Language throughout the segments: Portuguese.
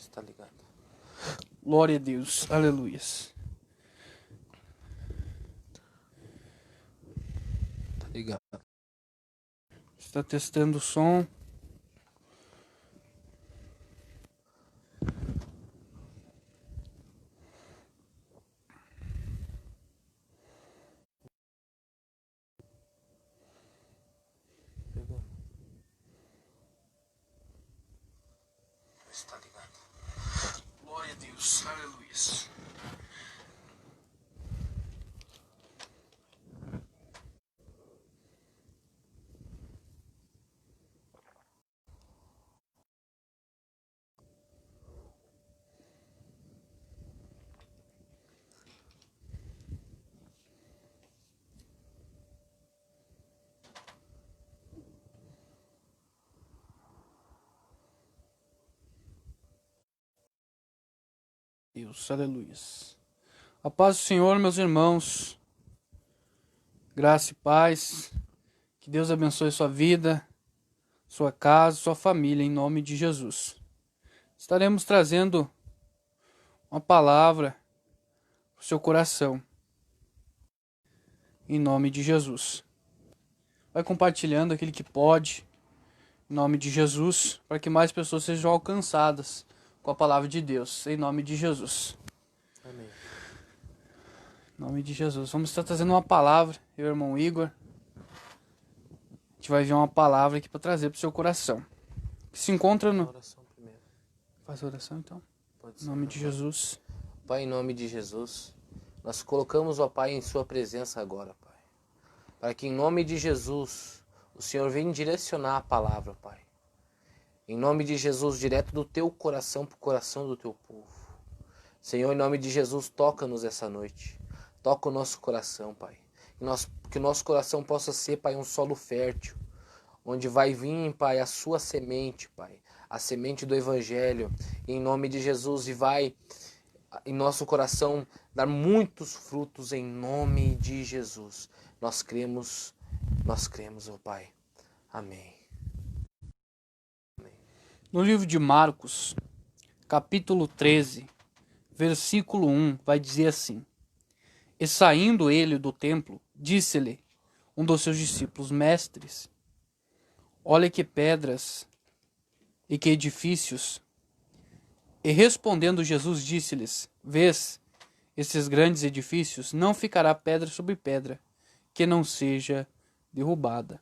Está ligado. Glória a Deus. Aleluias. Tá ligado. Está testando o som. Pegou. Está ligado. Glória a Deus. Aleluias. Deus, aleluias. A paz do Senhor, meus irmãos. Graça e paz. Que Deus abençoe sua vida, sua casa, sua família, em nome de Jesus. Estaremos trazendo uma palavra para o seu coração, em nome de Jesus. Vai compartilhando aquele que pode, em nome de Jesus, para que mais pessoas sejam alcançadas com a palavra de Deus, em nome de Jesus. Amém. Em nome de Jesus. Vamos estar trazendo uma palavra, eu e o irmão Igor. A gente vai ver uma palavra aqui para trazer para o seu coração. Que se encontra no... Oração primeiro. Faz a oração então. Pode Em ser. nome de Jesus. Pai, em nome de Jesus, nós colocamos, ó Pai, em sua presença agora, Pai. Para que em nome de Jesus, o Senhor venha direcionar a palavra, Pai. Em nome de Jesus, direto do teu coração para o coração do teu povo. Senhor, em nome de Jesus, toca-nos essa noite. Toca o nosso coração, Pai. Que o nosso coração possa ser, Pai, um solo fértil, onde vai vir, Pai, a sua semente, Pai. A semente do Evangelho, em nome de Jesus, e vai em nosso coração dar muitos frutos em nome de Jesus. Nós cremos, ó Pai. Amém. No livro de Marcos, capítulo 13, versículo 1, vai dizer assim: E saindo ele do templo, disse-lhe um dos seus discípulos: Mestres, olha que pedras e que edifícios. E respondendo Jesus disse-lhes: Vês esses grandes edifícios? Não ficará pedra sobre pedra que não seja derrubada.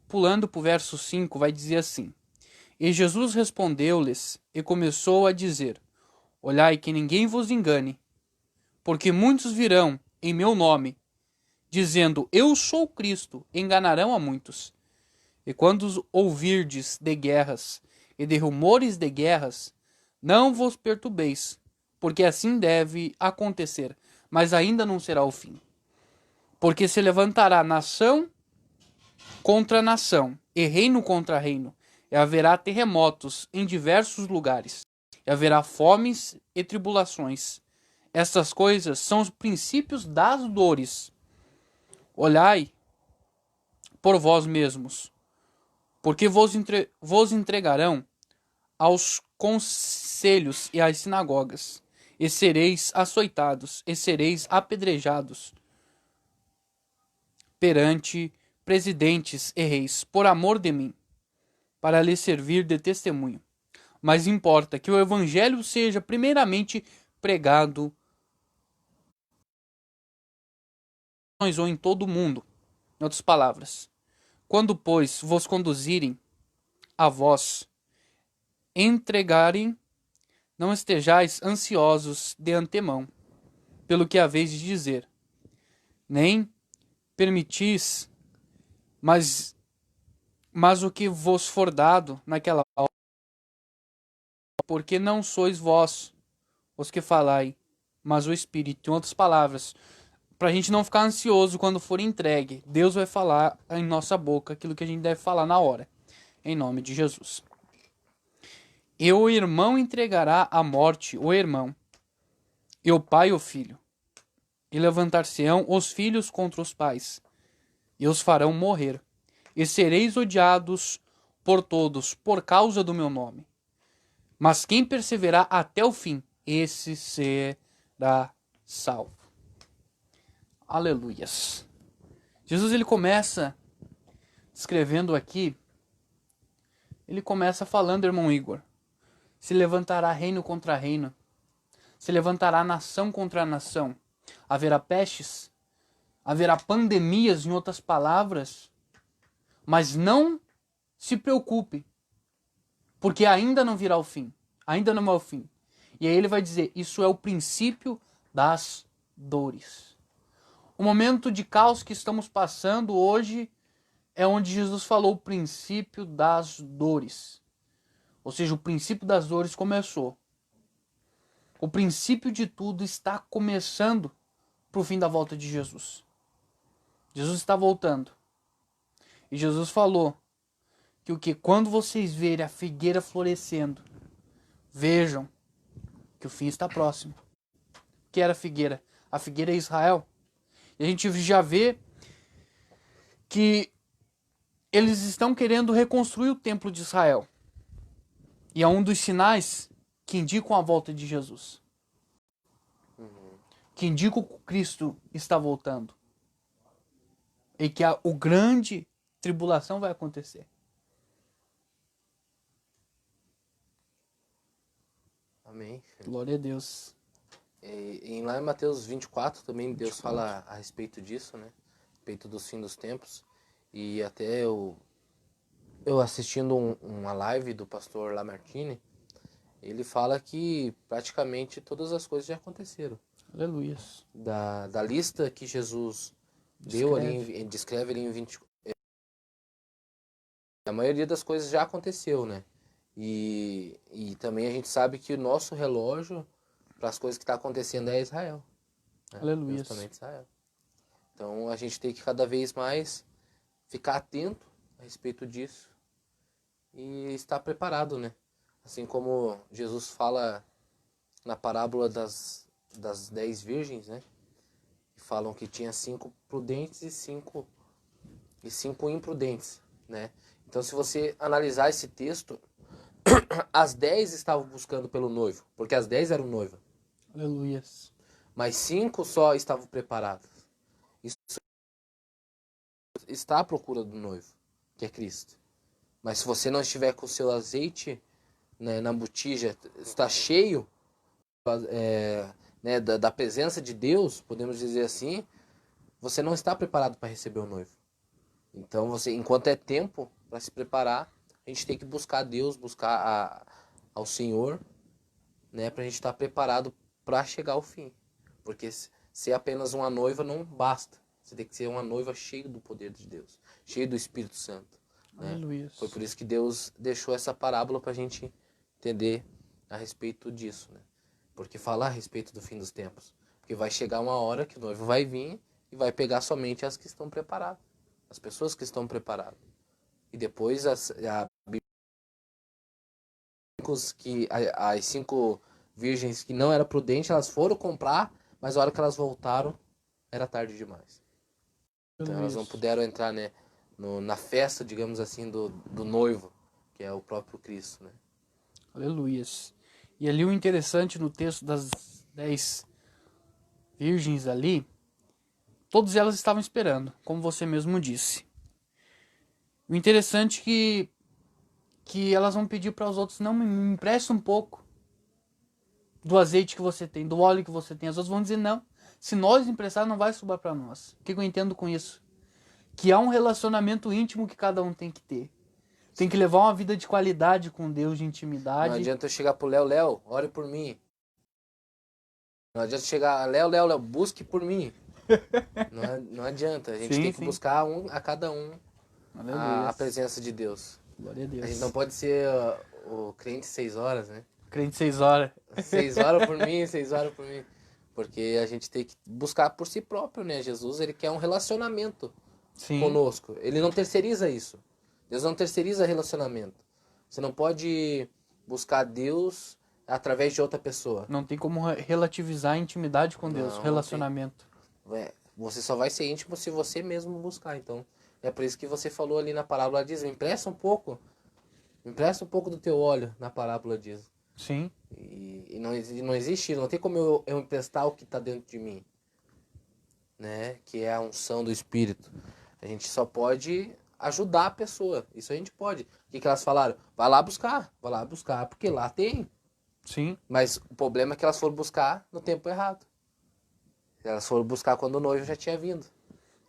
Pulando para o verso 5, vai dizer assim: E Jesus respondeu-lhes e começou a dizer: Olhai que ninguém vos engane, porque muitos virão em meu nome, dizendo: Eu sou Cristo, enganarão a muitos. E quando ouvirdes de guerras e de rumores de guerras, não vos perturbeis, porque assim deve acontecer, mas ainda não será o fim. Porque se levantará nação contra nação, e reino contra reino, e haverá terremotos em diversos lugares, e haverá fomes e tribulações. Estas coisas são os princípios das dores. Olhai por vós mesmos, porque vos entregarão aos conselhos e às sinagogas, e sereis açoitados, e sereis apedrejados perante presidentes e reis, por amor de mim, para lhes servir de testemunho. Mas importa que o evangelho seja primeiramente pregado ou em todo o mundo. Em outras palavras, quando, pois, vos conduzirem a vós, entregarem, não estejais ansiosos de antemão, pelo que haveis de dizer, nem permitis, mas o que vos for dado naquela hora, porque não sois vós os que falai, mas o Espírito. Em outras palavras, para a gente não ficar ansioso quando for entregue, Deus vai falar em nossa boca aquilo que a gente deve falar na hora, em nome de Jesus. E o irmão entregará à morte o irmão, e o pai o filho. E levantar-se-ão os filhos contra os pais, e os farão morrer. E sereis odiados por todos, por causa do meu nome. Mas quem perseverar até o fim, esse será salvo. Aleluias. Jesus, ele começa escrevendo aqui, ele começa falando, irmão Igor, se levantará reino contra reino, se levantará nação contra nação, haverá pestes, haverá pandemias, em outras palavras, mas não se preocupe, porque ainda não virá o fim, ainda não é o fim. E aí ele vai dizer, isso é o princípio das dores. O momento de caos que estamos passando hoje é onde Jesus falou o princípio das dores. Ou seja, o princípio das dores começou. O princípio de tudo está começando para o fim da volta de Jesus. Jesus está voltando. E Jesus falou que o que? Quando vocês verem a figueira florescendo, vejam que o fim está próximo. O que era a figueira? A figueira é Israel. E a gente já vê que eles estão querendo reconstruir o templo de Israel. E é um dos sinais que indicam a volta de Jesus. Que indicam que Cristo está voltando. E que o grande tribulação vai acontecer. Amém. Glória a Deus. E lá em Mateus 24 também Deus fala a respeito disso, né? A respeito do fim dos tempos. E até eu assistindo uma live do pastor Lamartine, ele fala que praticamente todas as coisas já aconteceram. Aleluia. Da lista que Jesus deu ali, descreve ali em 20. A maioria das coisas já aconteceu, né? E também a gente sabe que o nosso relógio para as coisas que está acontecendo é Israel. Né? Aleluia. Justamente Israel. Então a gente tem que cada vez mais ficar atento a respeito disso e estar preparado, né? Assim como Jesus fala na parábola das 10 virgens, né? Falam que tinha 5 prudentes e 5 imprudentes, né? Então se você analisar esse texto, as 10 estavam buscando pelo noivo, porque as 10 eram noiva. Aleluia. Mas 5 só estavam preparadas. Isso está à procura do noivo, que é Cristo. Mas se você não estiver com o seu azeite, né, na botija, está cheio né, da presença de Deus, podemos dizer assim, você não está preparado para receber o noivo. Então, enquanto é tempo para se preparar, a gente tem que buscar Deus, buscar ao Senhor, né, para a gente estar preparado para chegar ao fim. Porque ser apenas uma noiva não basta. Você tem que ser uma noiva cheia do poder de Deus, cheia do Espírito Santo. Né? Foi por isso que Deus deixou essa parábola para a gente entender a respeito disso. Né? Porque falar a respeito do fim dos tempos. Porque vai chegar uma hora que o noivo vai vir e vai pegar somente as que estão preparadas. As pessoas que estão preparadas. E depois as 5 virgens que não eram prudentes, elas foram comprar, mas a hora que elas voltaram, era tarde demais. Então elas não puderam entrar, né, na festa, digamos assim, do noivo, que é o próprio Cristo. Né? Aleluias. E ali o interessante no texto das 10 virgens ali, todas elas estavam esperando, como você mesmo disse. O interessante é que elas vão pedir para os outros, não, me empresta um pouco do azeite que você tem, do óleo que você tem. As outras vão dizer, não, se nós emprestar, não vai sobrar para nós. O que eu entendo com isso? Que há um relacionamento íntimo que cada um tem que ter. Tem que levar uma vida de qualidade com Deus, de intimidade. Não adianta eu chegar pro Léo, ore por mim. Não adianta chegar, Léo, busque por mim. Não adianta, a gente tem que buscar a cada um a presença de Deus. Glória a Deus. A gente não pode ser o crente 6 horas, né? Crente 6 horas. 6 horas por mim, 6 horas por mim. Porque a gente tem que buscar por si próprio, né? Jesus, ele quer um relacionamento conosco. Ele não terceiriza isso. Deus não terceiriza relacionamento. Você não pode buscar Deus através de outra pessoa. Não tem como relativizar a intimidade com Deus, relacionamento. Você só vai ser íntimo se você mesmo buscar. Então, é por isso que você falou ali na parábola, diz, me empresta um pouco do teu óleo, na parábola diz. Sim. E não existe, não tem como eu emprestar o que está dentro de mim, né? Que é a unção do Espírito. A gente só pode ajudar a pessoa. Isso a gente pode. O que elas falaram? Vai lá buscar, porque lá tem. Sim. Mas o problema é que elas foram buscar no tempo errado. Elas foram buscar quando o noivo já tinha vindo.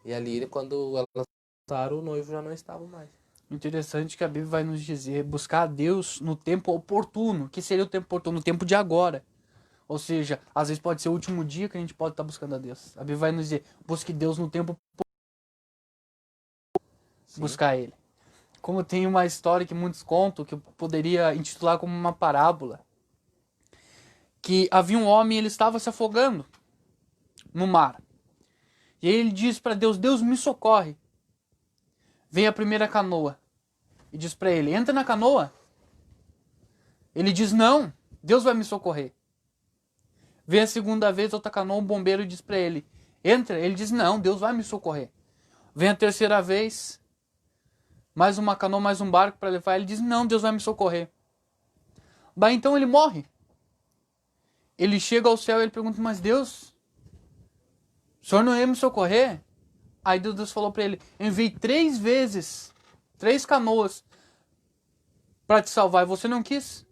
E ali, quando elas voltaram, o noivo já não estava mais. Interessante que a Bíblia vai nos dizer buscar a Deus no tempo oportuno. Que seria o tempo oportuno? O tempo de agora. Ou seja, às vezes pode ser o último dia que a gente pode estar buscando a Deus. A Bíblia vai nos dizer, busque Deus no tempo Sim. buscar Ele. Como tem uma história que muitos contam, que eu poderia intitular como uma parábola. Que havia um homem e ele estava se afogando no mar. E aí ele diz para Deus, Deus me socorre. Vem a primeira canoa. E diz para ele, entra na canoa. Ele diz, não, Deus vai me socorrer. Vem a segunda vez, outra canoa, um bombeiro diz para ele, entra. Ele diz, não, Deus vai me socorrer. Vem a terceira vez, mais uma canoa, mais um barco para levar. Ele diz, não, Deus vai me socorrer. Bah, então ele morre. Ele chega ao céu e ele pergunta, mas Deus, o Senhor não ia me socorrer? Aí Deus falou para ele, eu enviei 3 vezes, 3 canoas para te salvar e você não quis.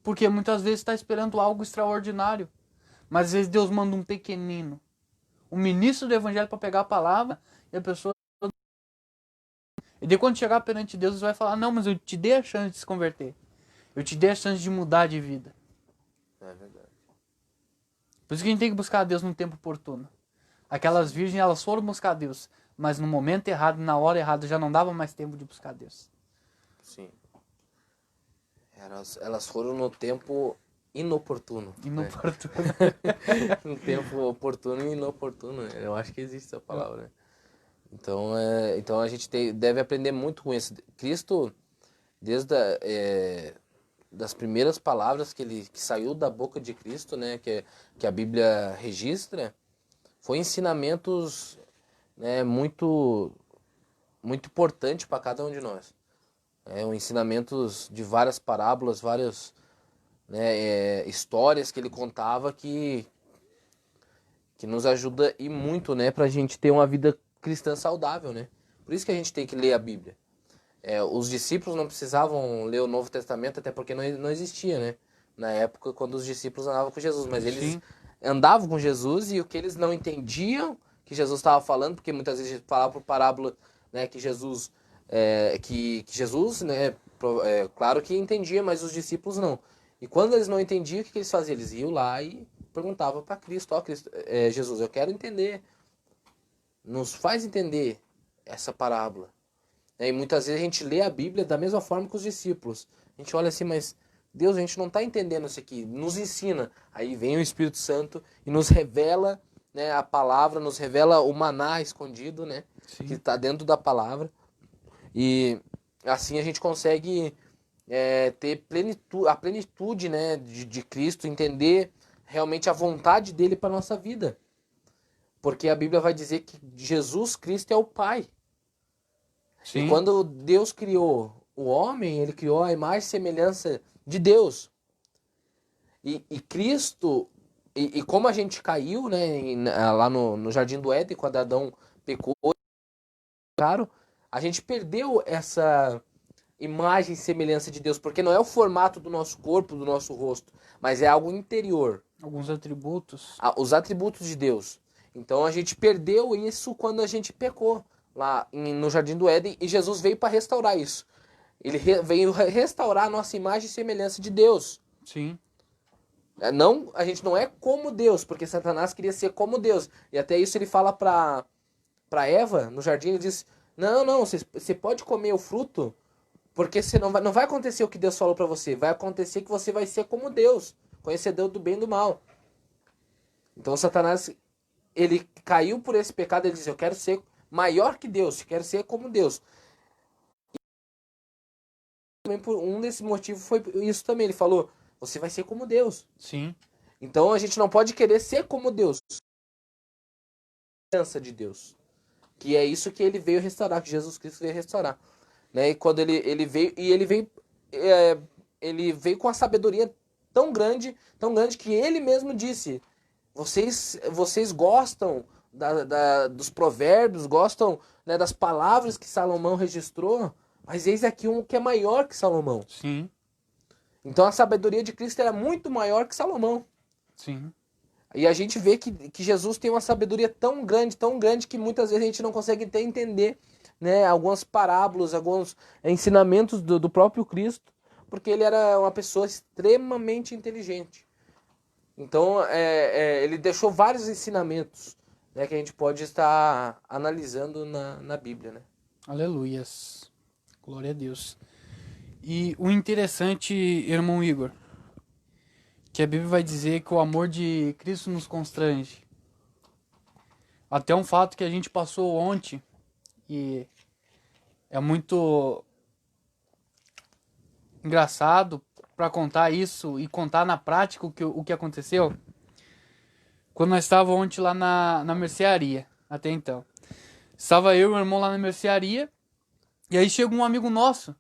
Porque muitas vezes está esperando algo extraordinário. Mas às vezes Deus manda um pequenino, um ministro do evangelho para pegar a palavra e a pessoa... E daí quando chegar perante Deus, você vai falar, não, mas eu te dei a chance de se converter. Eu te dei a chance de mudar de vida. É verdade. Por isso que a gente tem que buscar a Deus no tempo oportuno. Aquelas virgens, elas foram buscar a Deus, mas no momento errado, na hora errada, já não dava mais tempo de buscar a Deus. Sim. Elas foram no tempo inoportuno. Né? Inoportuno. No tempo oportuno e inoportuno. Eu acho que existe essa palavra, né? Então a gente deve aprender muito com isso. Cristo, desde das primeiras palavras que saiu da boca de Cristo, né, que a Bíblia registra, foi ensinamentos, né, muito muito importante para cada um de nós. Ensinamentos de várias parábolas, várias, né, histórias que ele contava que nos ajuda e muito, né, para a gente ter uma vida cristã saudável, né? Por isso que a gente tem que ler a Bíblia. Os discípulos não precisavam ler o Novo Testamento, até porque não existia, né? Na época, quando os discípulos andavam com Jesus. Mas eles Sim. andavam com Jesus e o que eles não entendiam que Jesus estava falando, porque muitas vezes falava por parábola, né, que Jesus, que Jesus, né, claro que entendia, mas os discípulos não. E quando eles não entendiam, o que eles faziam? Eles iam lá e perguntavam para Cristo, ó, Cristo, Jesus, eu quero entender. Nos faz entender essa parábola. E muitas vezes a gente lê a Bíblia da mesma forma que os discípulos. A gente olha assim, mas Deus, a gente não está entendendo isso aqui. Nos ensina. Aí vem o Espírito Santo e nos revela, né, a palavra, nos revela o maná escondido, né, Sim. que está dentro da palavra. E assim a gente consegue ter a plenitude, né, de Cristo, entender realmente a vontade dele para nossa vida. Porque a Bíblia vai dizer que Jesus Cristo é o Pai. Sim. E quando Deus criou o homem, ele criou a imagem e semelhança de Deus. E Cristo, e como a gente caiu, né, lá no Jardim do Éden, quando Adão pecou, claro, a gente perdeu essa imagem e semelhança de Deus, porque não é o formato do nosso corpo, do nosso rosto, mas é algo interior. Alguns atributos. Os atributos de Deus. Então a gente perdeu isso quando a gente pecou lá no Jardim do Éden e Jesus veio para restaurar isso. Ele veio restaurar a nossa imagem e semelhança de Deus. Sim. Não, a gente não é como Deus, porque Satanás queria ser como Deus. E até isso ele fala para Eva no jardim, ele diz: "Não, você pode comer o fruto, porque você não vai acontecer o que Deus falou para você, vai acontecer que você vai ser como Deus, conhecedor do bem e do mal." Então Satanás, ele caiu por esse pecado, ele diz: "Eu quero ser maior que Deus, quero ser como Deus." Também por um desses motivos foi isso também, ele falou: "Você vai ser como Deus." Sim. Então a gente não pode querer ser como Deus, criança de Deus. Que é isso que ele veio restaurar, que Jesus Cristo veio restaurar. Né? E quando ele veio, e ele veio ele veio com uma sabedoria tão grande que ele mesmo disse: vocês gostam dos provérbios, gostam, né, das palavras que Salomão registrou, mas eis aqui um que é maior que Salomão. Sim, Então a sabedoria de Cristo era muito maior que Salomão. sim. E a gente vê que Jesus tem uma sabedoria tão grande, que muitas vezes a gente não consegue até entender, né, algumas parábolas, alguns ensinamentos do próprio Cristo, porque ele era uma pessoa extremamente inteligente. Então, ele deixou vários ensinamentos, né, que a gente pode estar analisando na Bíblia, né? Aleluias. Glória a Deus. E o interessante, irmão Igor, que a Bíblia vai dizer que o amor de Cristo nos constrange. Até um fato que a gente passou ontem, e é muito engraçado para contar isso e contar na prática o que aconteceu. Quando nós estávamos ontem lá na mercearia, até então. Estava eu e o irmão lá na mercearia, e aí chega um amigo nosso,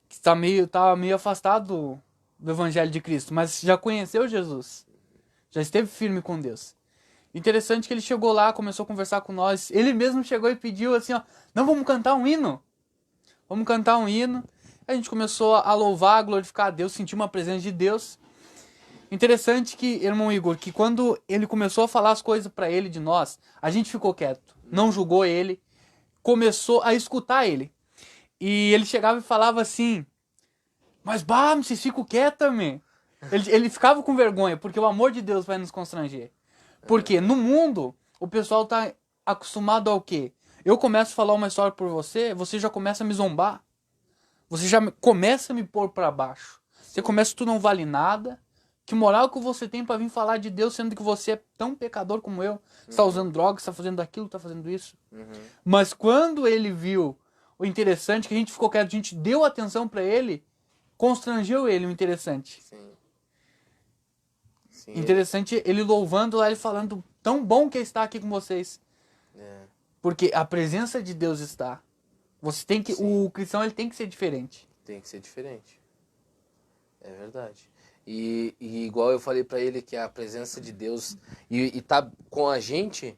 que tava meio afastado do Evangelho de Cristo, mas já conheceu Jesus, já esteve firme com Deus. Interessante que ele chegou lá, começou a conversar com nós, ele mesmo chegou e pediu assim, ó, não, vamos cantar um hino? Vamos cantar um hino. A gente começou a louvar, a glorificar a Deus, sentir uma presença de Deus. Interessante que, irmão Igor, que quando ele começou a falar as coisas pra ele de nós, a gente ficou quieto, não julgou ele, começou a escutar ele. E ele chegava e falava assim, mas bah, vocês ficam quietos, man. Ele ficava com vergonha, porque o amor de Deus vai nos constranger. Porque no mundo, o pessoal tá acostumado ao quê? Eu começo a falar uma história por você, você já começa a me zombar. Você já começa a me pôr pra baixo. Você começa, tu não vale nada. Que moral que você tem pra vir falar de Deus, sendo que você é tão pecador como eu? Você tá usando drogas, tá fazendo aquilo, tá fazendo isso. Mas quando ele viu o interessante, que a gente ficou quieto, a gente deu atenção pra ele, constrangeu ele, o interessante. Sim. Sim. Interessante ele louvando lá, ele falando, tão bom que está aqui com vocês. Porque a presença de Deus está. Você tem que, o cristão ele tem que ser diferente. Tem que ser diferente. É verdade. E igual eu falei pra ele que a presença de Deus e tá com a gente,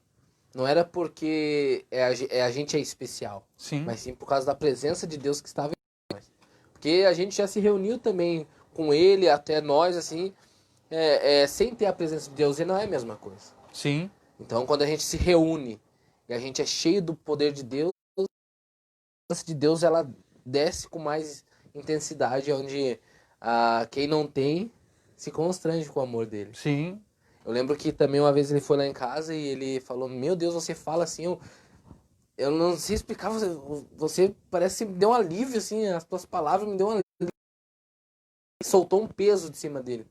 não era porque a gente é especial, Sim. mas sim por causa da presença de Deus que estava em nós. Porque a gente já se reuniu também com ele, até nós, assim, sem ter a presença de Deus, e não é a mesma coisa. Sim. Então, quando a gente se reúne e a gente é cheio do poder de Deus, a presença de Deus ela desce com mais intensidade, onde quem não tem se constrange com o amor dele. Sim. Eu lembro que também uma vez ele foi lá em casa e ele falou, meu Deus, você fala assim, eu não sei explicar, você parece que me deu um alívio, assim, as tuas palavras me deu um alívio. Soltou um peso de cima dele.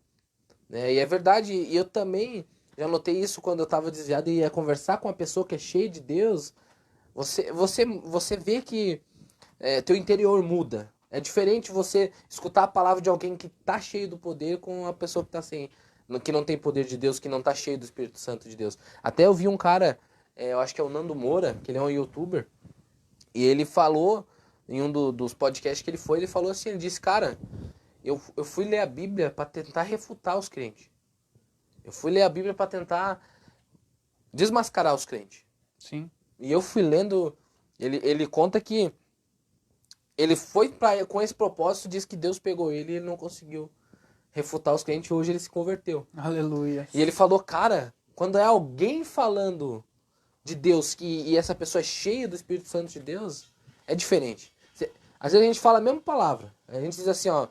Né? E é verdade, e eu também já notei isso quando eu estava desviado e ia conversar com uma pessoa que é cheia de Deus, você vê que teu interior muda. É diferente você escutar a palavra de alguém que tá cheio do poder com uma pessoa que tá sem, que não tem poder de Deus, que não tá cheio do Espírito Santo de Deus. Até eu vi um cara, eu acho que é o Nando Moura, que ele é um youtuber, e ele falou, em um dos podcasts que ele falou assim, ele disse, cara, eu fui ler a Bíblia para tentar refutar os crentes. Eu fui ler a Bíblia para tentar desmascarar os crentes. Sim. E eu fui lendo, ele conta que ele foi com esse propósito, diz que Deus pegou ele e ele não conseguiu refutar os crentes, hoje ele se converteu. Aleluia. E ele falou, cara, quando é alguém falando de Deus e essa pessoa é cheia do Espírito Santo de Deus, é diferente. Às vezes a gente fala a mesma palavra, a gente diz assim, ó,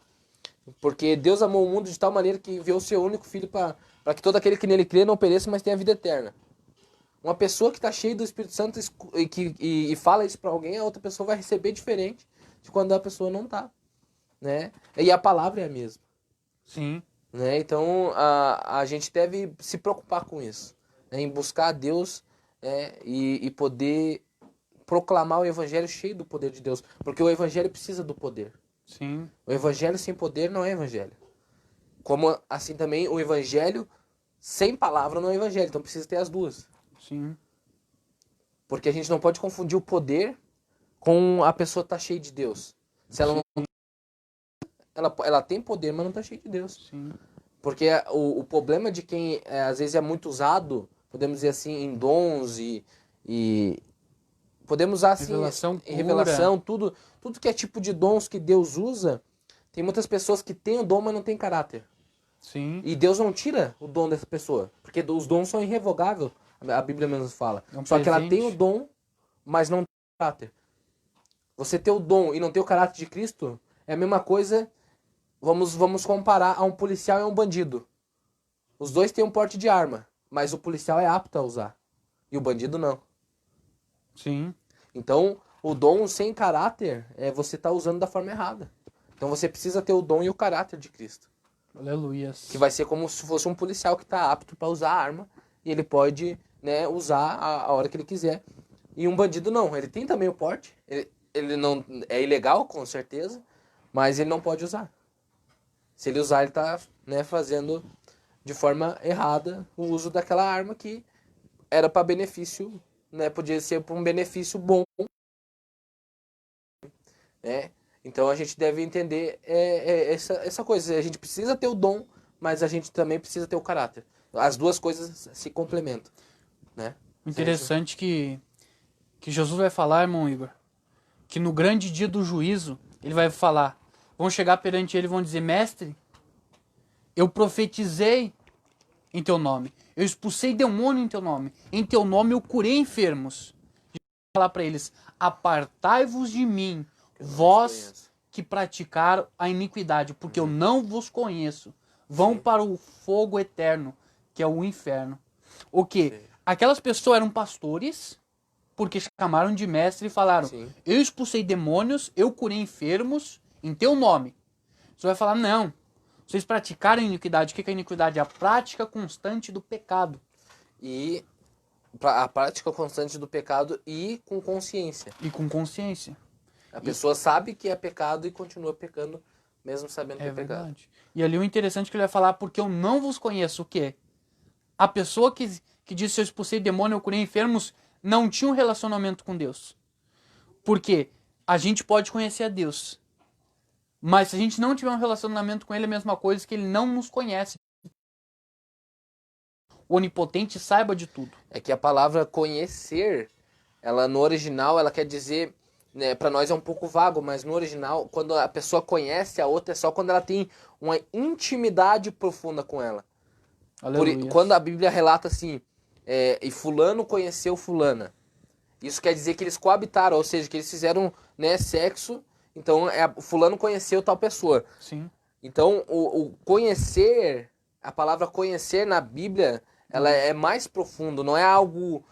porque Deus amou o mundo de tal maneira que enviou o seu único filho para que todo aquele que nele crê não pereça, mas tenha vida eterna. Uma pessoa que está cheia do Espírito Santo e fala isso para alguém, a outra pessoa vai receber diferente de quando a pessoa não tá, né? E a palavra é a mesma. Sim. Né? Então a gente deve se preocupar com isso, né? Em buscar a Deus, e poder proclamar o evangelho cheio do poder de Deus, porque o evangelho precisa do poder. Sim. O evangelho sem poder não é evangelho. Como assim também o evangelho sem palavra não é evangelho, então precisa ter as duas. Sim. Porque a gente não pode confundir o poder com a pessoa estar cheia de Deus. Se ela não ela tem poder, mas não está cheia de Deus. Sim. Porque o problema de quem às vezes é muito usado, podemos dizer assim, em dons e podemos usar assim, Revelação, em cura. revelação, tudo que é tipo de dons que Deus usa, tem muitas pessoas que têm o dom, mas não têm caráter. Sim. E Deus não tira o dom dessa pessoa, porque os dons são irrevogáveis, a Bíblia mesmo fala. É um Só que ela presente. tem o dom, mas não tem caráter. Você ter o dom e não ter o caráter de Cristo é a mesma coisa. Vamos comparar a um policial e a um bandido. Os dois têm um porte de arma, mas o policial é apto a usar e o bandido não. Sim. Então, o dom sem caráter é você tá usando da forma errada. Então você precisa ter o dom e o caráter de Cristo. Aleluias. Que vai ser como se fosse um policial que está apto para usar a arma e ele pode, né, usar a hora que ele quiser. E um bandido não, ele tem também o porte, ele não é ilegal com certeza, mas ele não pode usar. Se ele usar, ele está, né, fazendo de forma errada o uso daquela arma que era para benefício, né, podia ser para um benefício bom, né? Então a gente deve entender essa coisa. A gente precisa ter o dom, mas a gente também precisa ter o caráter. As duas coisas se complementam, né? Interessante que Jesus vai falar, irmão Igor, que no grande dia do juízo, ele vai falar, vão chegar perante ele e vão dizer, mestre, eu profetizei em teu nome, eu expulsei demônio em teu nome eu curei enfermos. E vai falar para eles, apartai-vos de mim, vós que praticaram a iniquidade, porque eu não vos conheço. Vão para o fogo eterno, que é o inferno. O quê? Aquelas pessoas eram pastores, porque chamaram de mestre e falaram, eu expulsei demônios, eu curei enfermos em teu nome. Você vai falar, não, vocês praticaram a iniquidade. O que é a iniquidade? A prática constante do pecado. E a prática constante do pecado e com consciência. E com consciência. A pessoa sabe que é pecado e continua pecando, mesmo sabendo que é pecado. Verdade. E ali o interessante é que ele vai falar, porque eu não vos conheço. O quê? A pessoa que disse, eu expulsei demônio, eu curei enfermos, não tinha um relacionamento com Deus. Porque a gente pode conhecer a Deus, mas se a gente não tiver um relacionamento com Ele, é a mesma coisa que Ele não nos conhece. O onipotente saiba de tudo. É que a palavra conhecer, ela no original, ela quer dizer, né, para nós é um pouco vago, mas no original, quando a pessoa conhece a outra, é só quando ela tem uma intimidade profunda com ela. Quando a Bíblia relata assim, e fulano conheceu fulana, isso quer dizer que eles coabitaram, ou seja, que eles fizeram, né, sexo, então fulano conheceu tal pessoa. Sim. Então, o conhecer, a palavra conhecer na Bíblia, ela é mais profundo, não é algo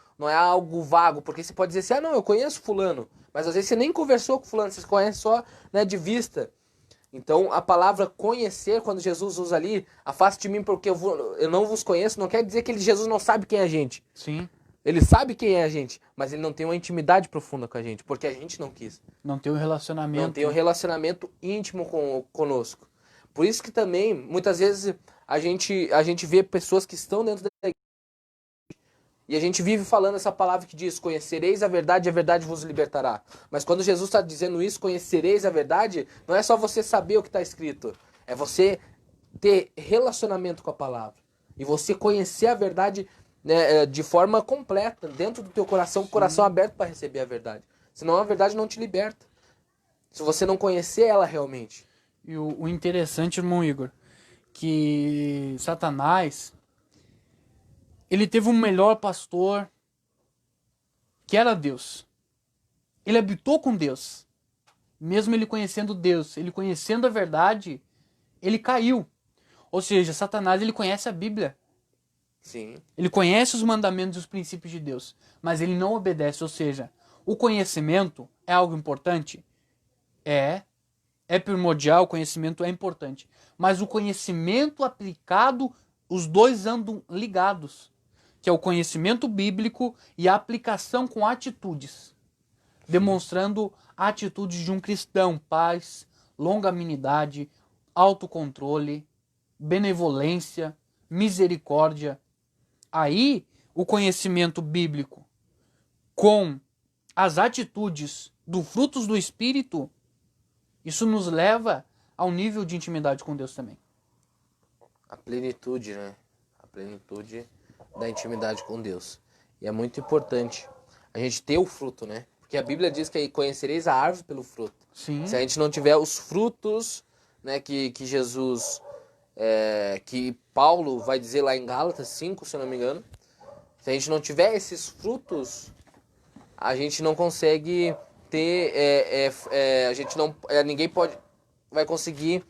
vago, porque você pode dizer assim, não, eu conheço fulano, mas às vezes você nem conversou com fulano, você conhece só, né, de vista. Então, a palavra conhecer, quando Jesus usa ali, afaste de mim porque eu não vos conheço, não quer dizer que Jesus não sabe quem é a gente. Sim. Ele sabe quem é a gente, mas ele não tem uma intimidade profunda com a gente, porque a gente não quis. Não tem um relacionamento. Não tem um relacionamento íntimo conosco. Por isso que também, muitas vezes, a gente vê pessoas que estão dentro da igreja e a gente vive falando essa palavra que diz, conhecereis a verdade e a verdade vos libertará. Mas quando Jesus está dizendo isso, conhecereis a verdade, não é só você saber o que está escrito, é você ter relacionamento com a palavra. E você conhecer a verdade, né, de forma completa, dentro do teu coração, coração aberto para receber a verdade. Senão a verdade não te liberta. Se você não conhecer ela realmente. E o interessante, irmão Igor, que Satanás, ele teve um melhor pastor, que era Deus. Ele habitou com Deus. Mesmo ele conhecendo Deus, ele conhecendo a verdade, ele caiu. Ou seja, Satanás, ele conhece a Bíblia. Sim. Ele conhece os mandamentos e os princípios de Deus, mas ele não obedece. Ou seja, o conhecimento é algo importante? É primordial, o conhecimento é importante. Mas o conhecimento aplicado, os dois andam ligados. Que é o conhecimento bíblico e a aplicação com atitudes. Demonstrando atitudes de um cristão, paz, longanimidade, autocontrole, benevolência, misericórdia. Aí, o conhecimento bíblico com as atitudes dos frutos do Espírito, isso nos leva ao nível de intimidade com Deus também. A plenitude, né? A plenitude da intimidade com Deus. E é muito importante a gente ter o fruto, né? Porque a Bíblia diz que conhecereis a árvore pelo fruto. Sim. Se a gente não tiver os frutos, né, que Jesus, que Paulo vai dizer lá em Gálatas 5, se eu não me engano, se a gente não tiver esses frutos, a gente não consegue ter, a gente não, ninguém vai conseguir,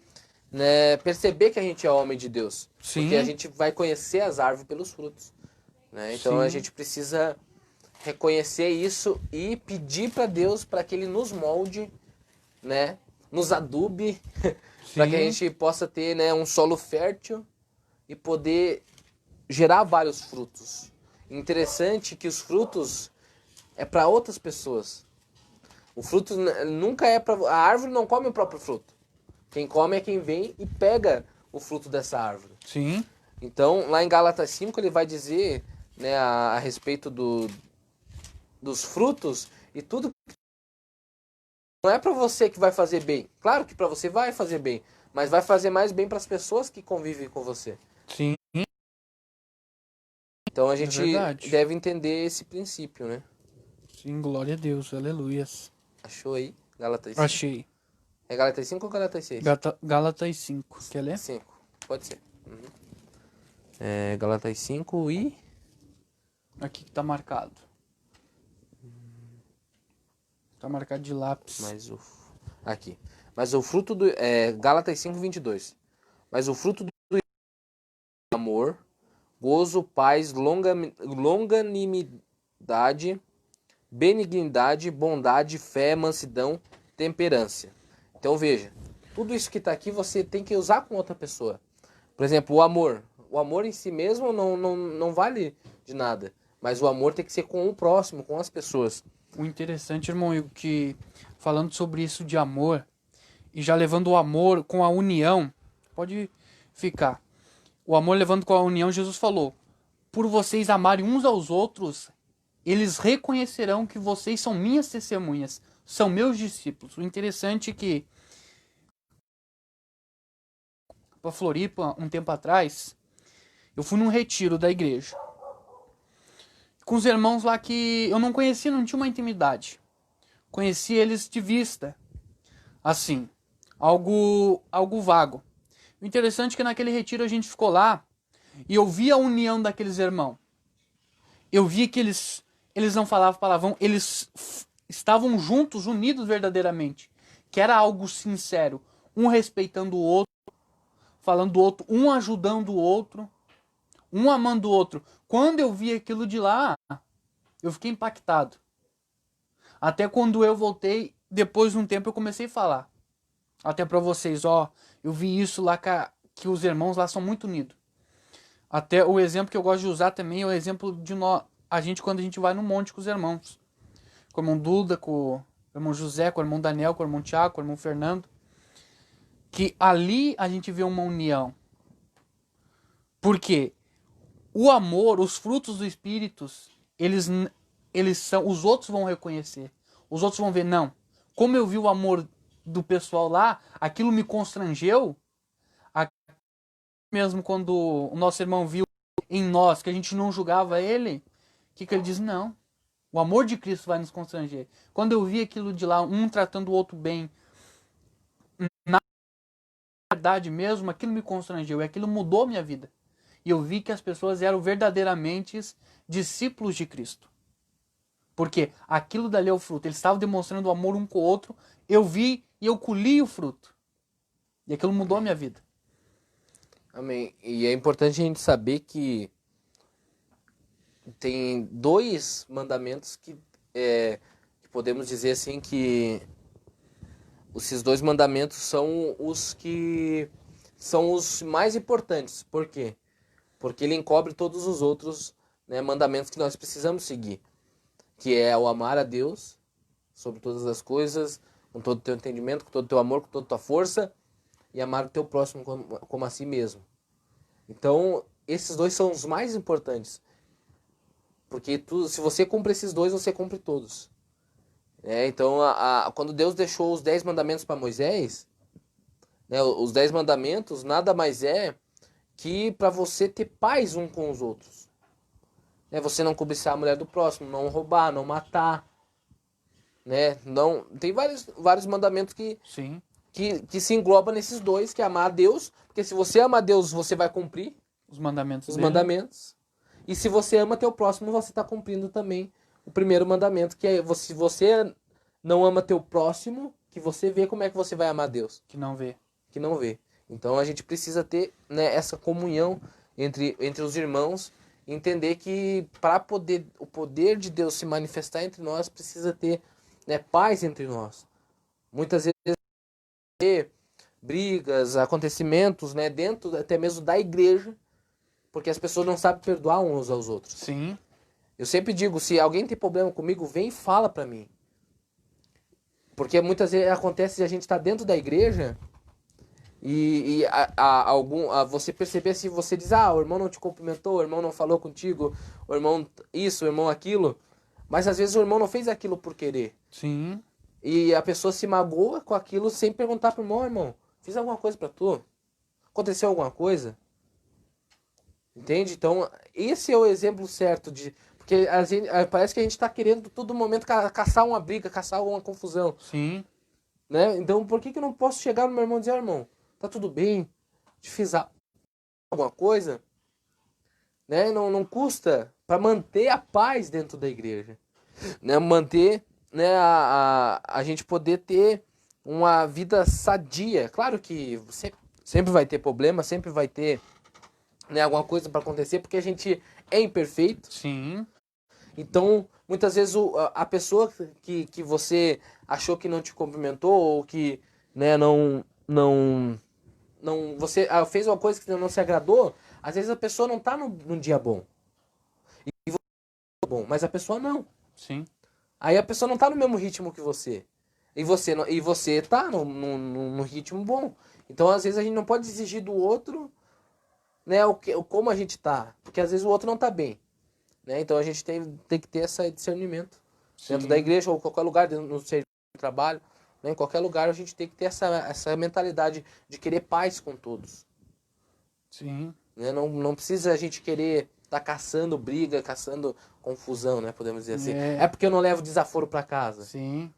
né, perceber que a gente é homem de Deus. Sim. Porque a gente vai conhecer as árvores pelos frutos, né? Então Sim. a gente precisa reconhecer isso e pedir para Deus para que Ele nos molde, né, nos adube, para que a gente possa ter, né, um solo fértil e poder gerar vários frutos. Interessante que os frutos é para outras pessoas. O fruto nunca é para... A árvore não come o próprio fruto. Quem come é quem vem e pega o fruto dessa árvore. Sim. Então, lá em Gálatas 5, ele vai dizer, né, a respeito dos frutos e tudo. Não é para você que vai fazer bem. Claro que para você vai fazer bem, mas vai fazer mais bem para as pessoas que convivem com você. Sim. Então a gente verdade. deve entender esse princípio, né? Sim, glória a Deus, aleluias. Achou aí? Gálatas 5. Achei. É Gálatas 5 ou Gálatas 6? Gálatas 5. Quer ler? 5. Pode ser. Gálatas 5 e... Aqui que tá marcado. Tá marcado de lápis. Aqui. Mas o fruto do... Gálatas 5, 22. Mas o fruto do amor, gozo, paz, longanimidade, benignidade, bondade, fé, mansidão, temperança. Então veja, tudo isso que está aqui você tem que usar com outra pessoa. Por exemplo, o amor. O amor em si mesmo não vale de nada. Mas o amor tem que ser com o próximo, com as pessoas. O interessante, irmão, é que falando sobre isso de amor, e já levando o amor com a união, pode ficar. O amor levando com a união, Jesus falou, por vocês amarem uns aos outros, eles reconhecerão que vocês são minhas testemunhas, são meus discípulos. O interessante é que para Floripa, um tempo atrás, eu fui num retiro da igreja. Com os irmãos lá que eu não conhecia, não tinha uma intimidade. Conheci eles de vista. Assim, algo vago. O interessante é que naquele retiro a gente ficou lá e eu vi a união daqueles irmãos. Eu vi que eles não falavam palavrão, eles estavam juntos, unidos verdadeiramente. Que era algo sincero. Um respeitando o outro, falando do outro, um ajudando o outro, um amando o outro. Quando eu vi aquilo de lá, eu fiquei impactado. Até quando eu voltei, depois de um tempo eu comecei a falar. Até pra vocês, ó, eu vi isso lá que os irmãos lá são muito unidos. Até o exemplo que eu gosto de usar também é o exemplo de a gente quando a gente vai no monte com os irmãos. Com o irmão Duda, com o irmão José, com o irmão Daniel, com o irmão Tiago, com o irmão Fernando. Que ali a gente vê uma união. Por quê? O amor, os frutos do Espírito, eles são, os outros vão reconhecer. Os outros vão ver, não. Como eu vi o amor do pessoal lá, aquilo me constrangeu. Mesmo quando o nosso irmão viu em nós que a gente não julgava ele, o que ele diz? Não. O amor de Cristo vai nos constranger. Quando eu vi aquilo de lá, um tratando o outro bem, na verdade mesmo, aquilo me constrangeu e aquilo mudou minha vida. E eu vi que as pessoas eram verdadeiramente discípulos de Cristo. Porque aquilo dali é o fruto. Eles estavam demonstrando o amor um com o outro. Eu vi e eu colhi o fruto. E aquilo mudou a minha vida. Amém. E é importante a gente saber que tem 2 mandamentos que podemos dizer assim que esses 2 mandamentos são os que são os mais importantes. Por quê? Porque ele encobre todos os outros, né, mandamentos que nós precisamos seguir. Que é o amar a Deus sobre todas as coisas, com todo o teu entendimento, com todo o teu amor, com toda a tua força, e amar o teu próximo como a si mesmo. Então, esses 2 são os mais importantes. Porque se você cumpre esses 2, você cumpre todos. Então, quando Deus deixou os 10 mandamentos para Moisés, Né? Os 10 mandamentos nada mais é que para você ter paz um com os outros. Né? Você não cobiçar a mulher do próximo, não roubar, não matar. Né? Não, tem vários mandamentos Sim. que se engloba nesses dois, que é amar a Deus. Porque se você ama a Deus, você vai cumprir Os mandamentos os dele. mandamentos. E se você ama teu próximo, você está cumprindo também o primeiro mandamento, que é se você não ama teu próximo, que você vê como é que você vai amar Deus. Que não vê. Que não vê. Então a gente precisa ter, né, essa comunhão entre os irmãos, entender que para poder o poder de Deus se manifestar entre nós, precisa ter, né, paz entre nós. Muitas vezes brigas, acontecimentos, né, dentro até mesmo da igreja, porque as pessoas não sabem perdoar uns aos outros. Sim. Eu sempre digo, se alguém tem problema comigo, vem e fala pra mim. Porque muitas vezes acontece de a gente estar dentro da igreja e você perceber, se você diz, o irmão não te cumprimentou, o irmão não falou contigo, o irmão isso, o irmão aquilo, mas às vezes o irmão não fez aquilo por querer. Sim. E a pessoa se magoa com aquilo sem perguntar pro irmão, fiz alguma coisa pra tu? Aconteceu alguma coisa? Entende? Então, esse é o exemplo certo de... Porque parece que a gente tá querendo todo momento caçar uma briga, caçar alguma confusão. Sim. Né? Então, por que eu não posso chegar no meu irmão e dizer, irmão, tá tudo bem? Te fiz alguma coisa? Né? Não custa para manter a paz dentro da igreja. Né? Manter, né, a gente poder ter uma vida sadia. Claro que sempre vai ter problema, sempre vai ter, né, alguma coisa para acontecer, porque a gente é imperfeito. Sim. Então, muitas vezes a pessoa que você achou que não te cumprimentou, ou que, né, você fez uma coisa que não se agradou, às vezes a pessoa não tá num dia bom. E você tá bom, mas a pessoa não. Sim. Aí a pessoa não tá no mesmo ritmo que você. E você tá no ritmo bom. Então, às vezes, a gente não pode exigir do outro, né, como a gente tá. Porque às vezes o outro não tá bem. Né? Então a gente tem que ter esse discernimento. Sim. Dentro da igreja ou qualquer lugar, no serviço de trabalho, né? Em qualquer lugar a gente tem que ter essa mentalidade de querer paz com todos. Sim. Né? Não precisa a gente querer tá caçando briga, caçando confusão, né? Podemos dizer assim. É porque eu não levo desaforo para casa. Sim.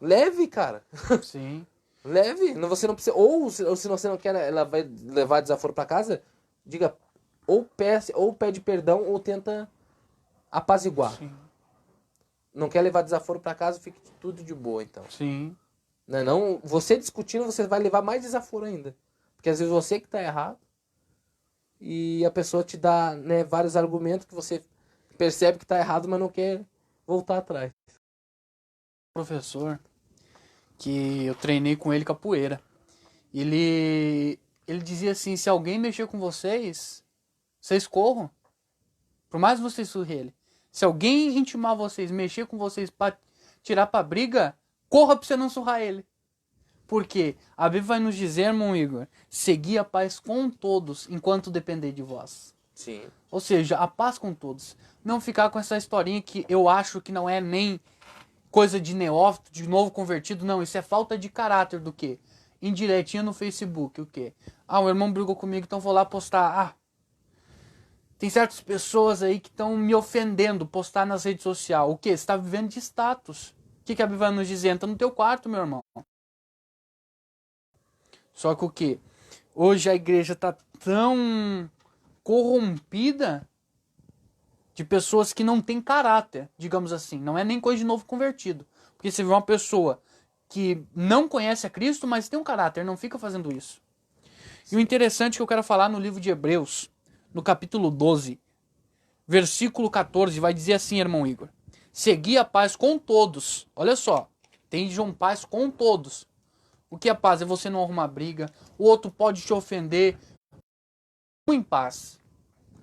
Leve, cara. Sim. Leve. Você não precisa. Ou se você não quer, ela vai levar desaforo para casa, diga, ou pede perdão ou tenta apaziguar. Sim. Não quer levar desaforo para casa, fique tudo de boa, então. Sim. Não, você discutindo, você vai levar mais desaforo ainda. Porque às vezes você que tá errado e a pessoa te dá, né, vários argumentos que você percebe que tá errado, mas não quer voltar atrás. Professor que eu treinei com ele capoeira. Ele dizia assim, se alguém mexer com vocês corram. Por mais que vocês surrem ele. Se alguém intimar vocês, mexer com vocês pra tirar pra briga, corra pra você não surrar ele. Porque a Bíblia vai nos dizer, irmão Igor, seguir a paz com todos enquanto depender de vós. Sim. Ou seja, a paz com todos. Não ficar com essa historinha que eu acho que não é nem coisa de neófito, de novo convertido. Não, isso é falta de caráter do quê? Indiretinha no Facebook, o quê? O irmão brigou comigo, então vou lá postar. Tem certas pessoas aí que estão me ofendendo, postar nas redes sociais. O quê? Você está vivendo de status. O que a Bíblia vai nos dizer? Entra no teu quarto, meu irmão. Só que o quê? Hoje a igreja está tão corrompida de pessoas que não têm caráter, digamos assim. Não é nem coisa de novo convertido. Porque você vê uma pessoa que não conhece a Cristo, mas tem um caráter, não fica fazendo isso. E o interessante que eu quero falar no livro de Hebreus, no capítulo 12, versículo 14, vai dizer assim, irmão Igor. Segui a paz com todos. Olha só, tem de um paz com todos. O que é paz? É você não arrumar briga. O outro pode te ofender. Em paz.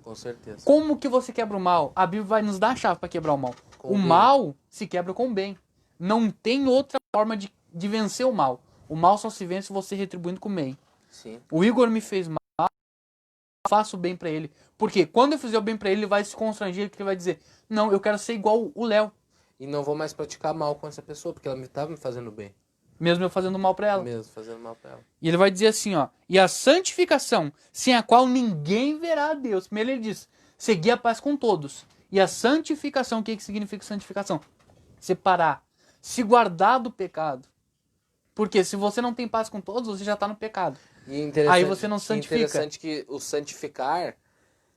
Com certeza. Como que você quebra o mal? A Bíblia vai nos dar a chave para quebrar o mal. Com o bem. Mal se quebra com o bem. Não tem outra forma de vencer o mal. O mal só se vence você retribuindo com o bem. Sim. O Igor me fez mal, eu faço o bem para ele. Porque quando eu fizer o bem para ele, ele vai se constranger, porque ele vai dizer, não, eu quero ser igual o Léo. E não vou mais praticar mal com essa pessoa, porque ela estava me fazendo bem. mesmo eu fazendo mal para ela. Mesmo fazendo mal pra ela. E ele vai dizer assim, ó, e a santificação, sem a qual ninguém verá a Deus. Primeiro ele diz, seguir a paz com todos. E a santificação, o que significa santificação? Separar, se guardar do pecado. Porque se você não tem paz com todos, você já está no pecado. Aí você não santifica. Interessante que o santificar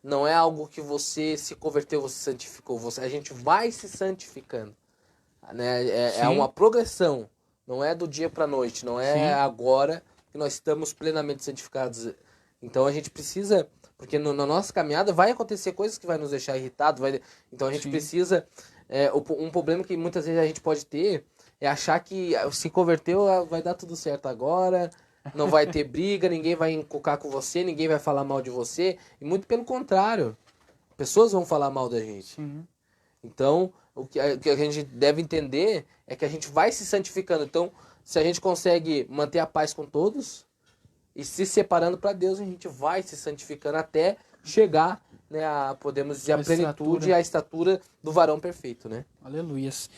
não é algo que você se converteu, você santificou. A gente vai se santificando. Né? É uma progressão. Não é do dia para a noite. Não é agora que nós estamos plenamente santificados. Então a gente precisa... Porque na nossa caminhada vai acontecer coisas que vai nos deixar irritado. Então a gente precisa... um problema que muitas vezes a gente pode ter é achar que se converteu, vai dar tudo certo agora, não vai ter briga, ninguém vai encocar com você, ninguém vai falar mal de você. E muito pelo contrário, pessoas vão falar mal da gente. Sim. Então, o que a gente deve entender é que a gente vai se santificando. Então, se a gente consegue manter a paz com todos e se separando para Deus, a gente vai se santificando até chegar, né, podemos dizer, a plenitude e a estatura do varão perfeito, né? Aleluias.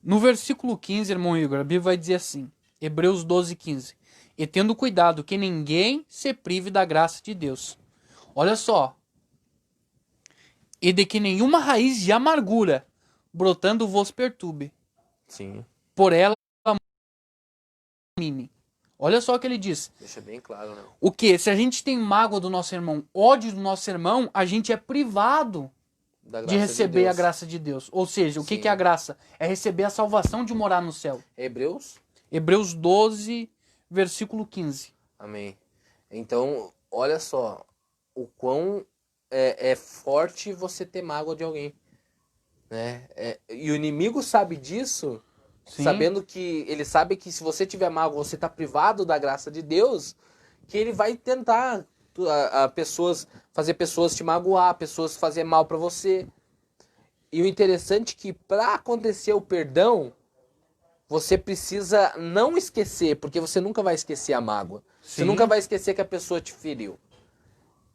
No versículo 15, irmão Igor, a Bíblia vai dizer assim, Hebreus 12, 15. E tendo cuidado que ninguém se prive da graça de Deus. Olha só. E de que nenhuma raiz de amargura brotando vos perturbe. Sim. Por ela mine. Olha só o que ele diz. Deixa bem claro, né? O que? Se a gente tem mágoa do nosso irmão, ódio do nosso irmão, a gente é privado de receber a graça de Deus. Ou seja, o que é a graça? É receber a salvação de morar no céu. Hebreus? Hebreus 12, versículo 15. Amém. Então, olha só o quão é forte você ter mágoa de alguém. Né? E o inimigo sabe disso, sabendo que ele sabe que se você tiver mágoa, você está privado da graça de Deus, que ele vai tentar fazer pessoas te magoar, pessoas fazer mal para você. E o interessante é que para acontecer o perdão, você precisa não esquecer, porque você nunca vai esquecer a mágoa. Você nunca vai esquecer que a pessoa te feriu.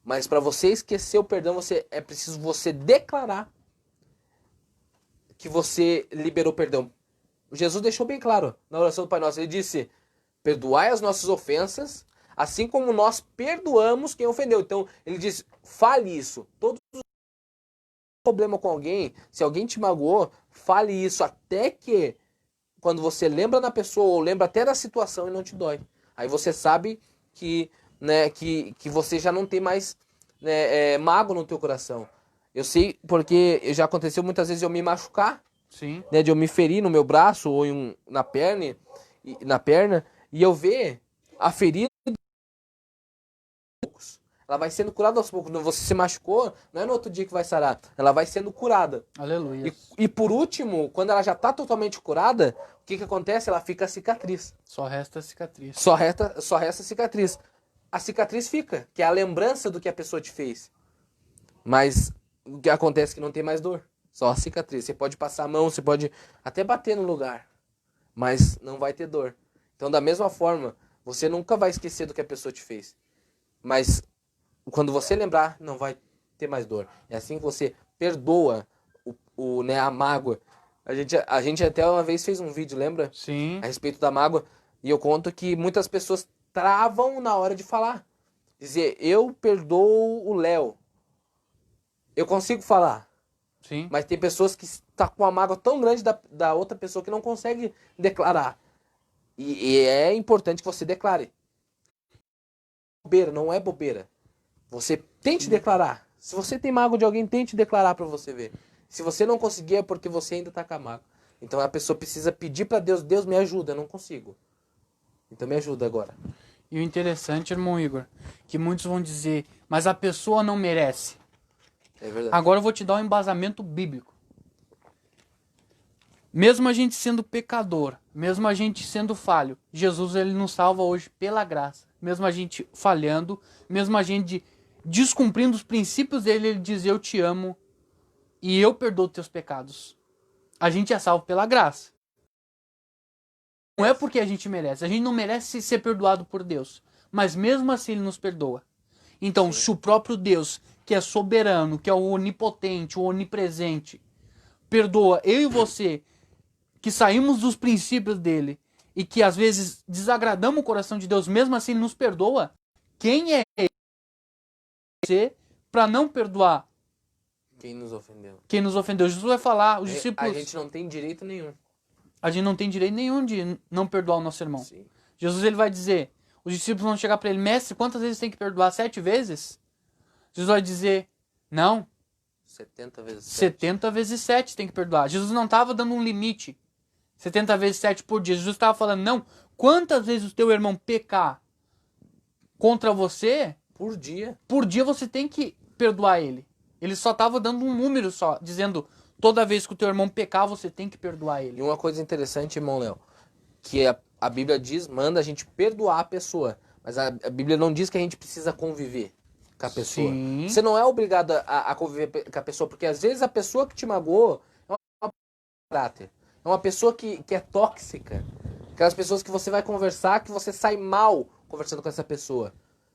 Mas para você esquecer o perdão, é preciso você declarar que você liberou perdão. Jesus deixou bem claro na oração do Pai Nosso. Ele disse, perdoai as nossas ofensas, assim como nós perdoamos quem ofendeu. Então, ele diz, fale isso. Todo problema com alguém, se alguém te magoou, fale isso até que, quando você lembra da pessoa ou lembra até da situação e não te dói. Aí você sabe que, né, que você já não tem mais, né, mágoa no teu coração. Eu sei porque já aconteceu muitas vezes eu me machucar, né, de eu me ferir no meu braço ou na perna, e eu ver a ferida, ela vai sendo curada aos poucos. Quando você se machucou, não é no outro dia que vai sarar, ela vai sendo curada. Aleluia. E por último, quando ela já está totalmente curada, o que acontece? Ela fica a cicatriz. Só resta a cicatriz. Só resta a cicatriz. A cicatriz fica, que é a lembrança do que a pessoa te fez. Mas o que acontece é que não tem mais dor. Só a cicatriz. Você pode passar a mão, você pode até bater no lugar, mas não vai ter dor. Então, da mesma forma, você nunca vai esquecer do que a pessoa te fez. Mas quando você lembrar, não vai ter mais dor. É assim que você perdoa né, a mágoa. A gente até uma vez fez um vídeo, lembra? Sim. A respeito da mágoa. E eu conto que muitas pessoas travam na hora de falar. Dizer, eu perdoo o Léo. Eu consigo falar. Sim. Mas tem pessoas que estão com uma mágoa tão grande da outra pessoa que não consegue declarar. E é importante que você declare. Bobeira, não é bobeira. Você tente declarar. Se você tem mágoa de alguém, tente declarar para você ver. Se você não conseguir, é porque você ainda está com a mágoa. Então a pessoa precisa pedir para Deus, Deus me ajuda, eu não consigo. Então me ajuda agora. E o interessante, irmão Igor, que muitos vão dizer, mas a pessoa não merece. É verdade. Agora eu vou te dar um embasamento bíblico. Mesmo a gente sendo pecador, mesmo a gente sendo falho, Jesus ele nos salva hoje pela graça. Mesmo a gente falhando, mesmo a gente descumprindo os princípios dele, ele diz, eu te amo e eu perdoo teus pecados. A gente é salvo pela graça. Não é porque a gente não merece ser perdoado por Deus, mas mesmo assim ele nos perdoa. Então, se o próprio Deus, que é soberano, que é o onipotente, o onipresente, perdoa eu e você, que saímos dos princípios dele, e que às vezes desagradamos o coração de Deus, mesmo assim Ele nos perdoa, quem é você para não perdoar Quem nos ofendeu? quem nos ofendeu? Jesus vai falar, os A discípulos, gente não tem direito nenhum. a gente não tem direito nenhum de não perdoar o nosso irmão. Sim. Jesus ele vai dizer, os discípulos vão chegar para ele, mestre, quantas vezes tem que perdoar? 7 vezes? Jesus vai dizer, não, 70 vezes 7. 70 vezes 7 tem que perdoar. Jesus não estava dando um limite, 70 vezes 7 por dia. Jesus estava falando, não, quantas vezes o teu irmão pecar contra você, Por dia. você tem que perdoar ele. Ele só estava dando um número só, dizendo, toda vez que o teu irmão pecar, você tem que perdoar ele. E uma coisa interessante, irmão Léo, que a Bíblia diz, manda a gente perdoar a pessoa. Mas a Bíblia não diz que a gente precisa conviver com a pessoa. Sim. Você não é obrigado a conviver com a pessoa, porque às vezes a pessoa que te magoou é uma caráter. É uma pessoa que é tóxica. Aquelas pessoas que você vai conversar, que você sai mal conversando com essa pessoa.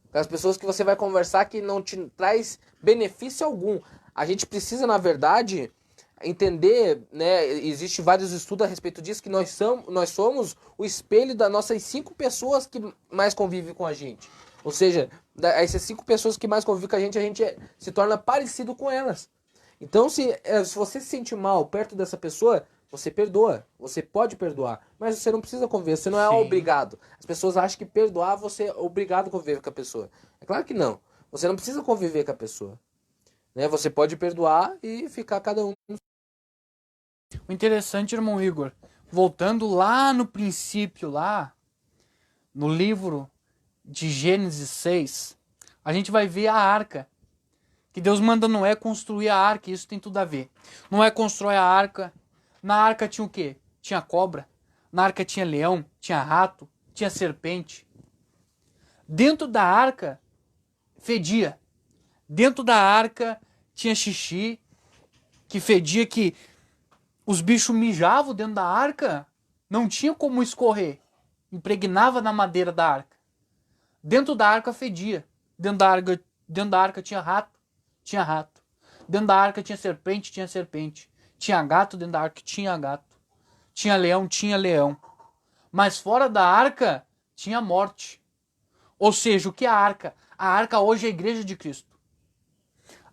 Aquelas pessoas que você vai conversar que não te traz benefício algum. A gente precisa, na verdade, entender, né? Existe vários estudos a respeito disso, que nós somos o espelho das nossas 5 pessoas que mais convivem com a gente. Ou seja, essas 5 pessoas que mais convivem com a gente se torna parecido com elas. Então, se você se sente mal perto dessa pessoa, você perdoa. Você pode perdoar. Mas você não precisa conviver. Você não é Sim. obrigado. As pessoas acham que perdoar você é obrigado a conviver com a pessoa. É claro que não. Você não precisa conviver com a pessoa. Né? Você pode perdoar e ficar cada um. O interessante, irmão Igor, voltando lá no princípio, lá no livro de Gênesis 6, a gente vai ver a arca. Que Deus manda Noé construir a arca, isso tem tudo a ver. Noé constrói a arca. Na arca tinha o quê? Tinha cobra. Na arca tinha leão, tinha rato, tinha serpente. Dentro da arca fedia. Dentro da arca tinha xixi, que fedia, que os bichos mijavam dentro da arca, não tinha como escorrer. Impregnava na madeira da arca. Dentro da arca fedia. Dentro da arca tinha rato, tinha rato. Dentro da arca tinha serpente, tinha serpente. Tinha gato dentro da arca, tinha gato. Tinha leão, tinha leão. Mas fora da arca tinha morte. Ou seja, o que é a arca? A arca hoje é a igreja de Cristo.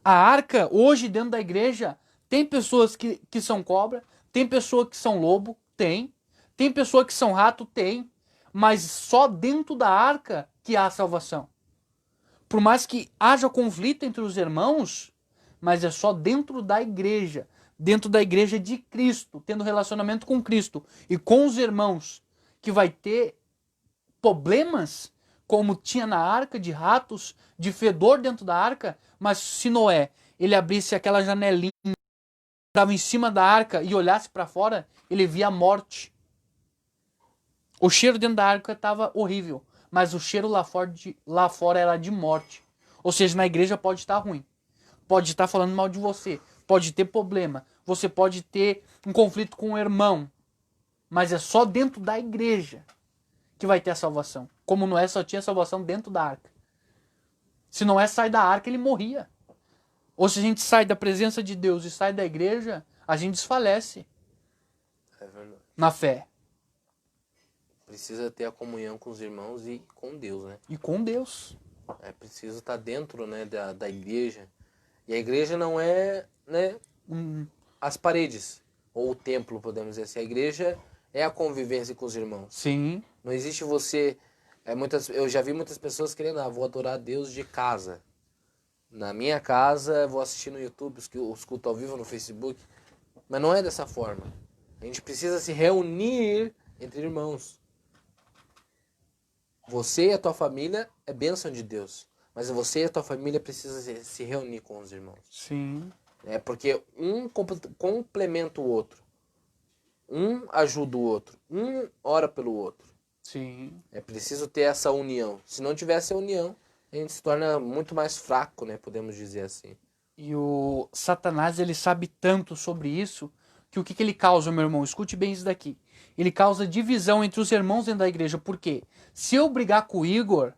A arca hoje dentro da igreja tem pessoas que são cobra, tem pessoas que são lobo, tem. Tem pessoas que são rato, tem. Mas só dentro da arca que há salvação. Por mais que haja conflito entre os irmãos, mas é só dentro da igreja de Cristo, tendo relacionamento com Cristo e com os irmãos, que vai ter problemas, como tinha na arca, de ratos, de fedor dentro da arca, mas se Noé, ele abrisse aquela janelinha, estava em cima da arca e olhasse para fora, ele via a morte. O cheiro dentro da arca estava horrível, mas o cheiro lá fora era de morte. Ou seja, na igreja pode estar ruim, pode estar falando mal de você, pode ter problema, você pode ter um conflito com o irmão, mas é só dentro da igreja que vai ter a salvação. Como Noé só tinha salvação dentro da arca. Se Noé sai da arca, ele morria. Ou se a gente sai da presença de Deus e sai da igreja, a gente desfalece. É verdade. Na fé. Precisa ter a comunhão com os irmãos e com Deus, né? E com Deus. É preciso estar dentro, né, da igreja. E a igreja não é, né, as paredes ou o templo, podemos dizer assim. A igreja é a convivência com os irmãos. Sim. Não existe você... eu já vi muitas pessoas querendo, vou adorar Deus de casa. Na minha casa, vou assistir no YouTube os cultos ao vivo no Facebook. Mas não é dessa forma. A gente precisa se reunir entre irmãos. Você e a tua família é bênção de Deus. Mas você e a tua família precisam se reunir com os irmãos. Sim. É porque um complementa o outro. Um ajuda o outro. Um ora pelo outro. Sim. É preciso ter essa união. Se não tiver essa união, a gente se torna muito mais fraco, né? Podemos dizer assim. E o Satanás, ele sabe tanto sobre isso, que o que ele causa, meu irmão? Escute bem isso daqui. Ele causa divisão entre os irmãos dentro da igreja. Por quê? Se eu brigar com o Igor,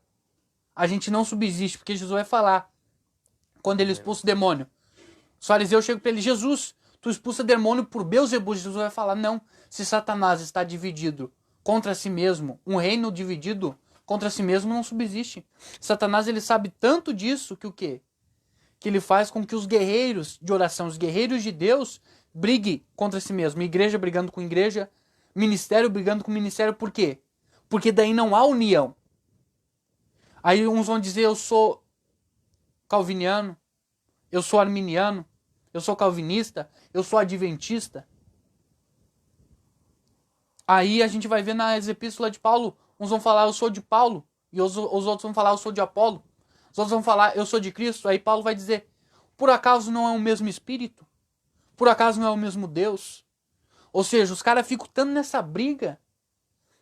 a gente não subsiste, porque Jesus vai falar, quando ele expulsa o demônio. Os fariseus chegam para ele, Jesus, tu expulsa demônio por Beelzebul. Jesus vai falar, não, se Satanás está dividido contra si mesmo, um reino dividido contra si mesmo não subsiste. Satanás, ele sabe tanto disso que o quê? Que ele faz com que os guerreiros de oração, os guerreiros de Deus, briguem contra si mesmo. Igreja brigando com igreja, ministério brigando com ministério. Por quê? Porque daí não há união. Aí uns vão dizer, eu sou calviniano, eu sou arminiano, eu sou calvinista, eu sou adventista. Aí a gente vai ver nas epístolas de Paulo, uns vão falar, eu sou de Paulo, e os outros vão falar, eu sou de Apolo. Os outros vão falar, eu sou de Cristo. Aí Paulo vai dizer, por acaso não é o mesmo Espírito? Por acaso não é o mesmo Deus? Ou seja, os caras ficam tanto nessa briga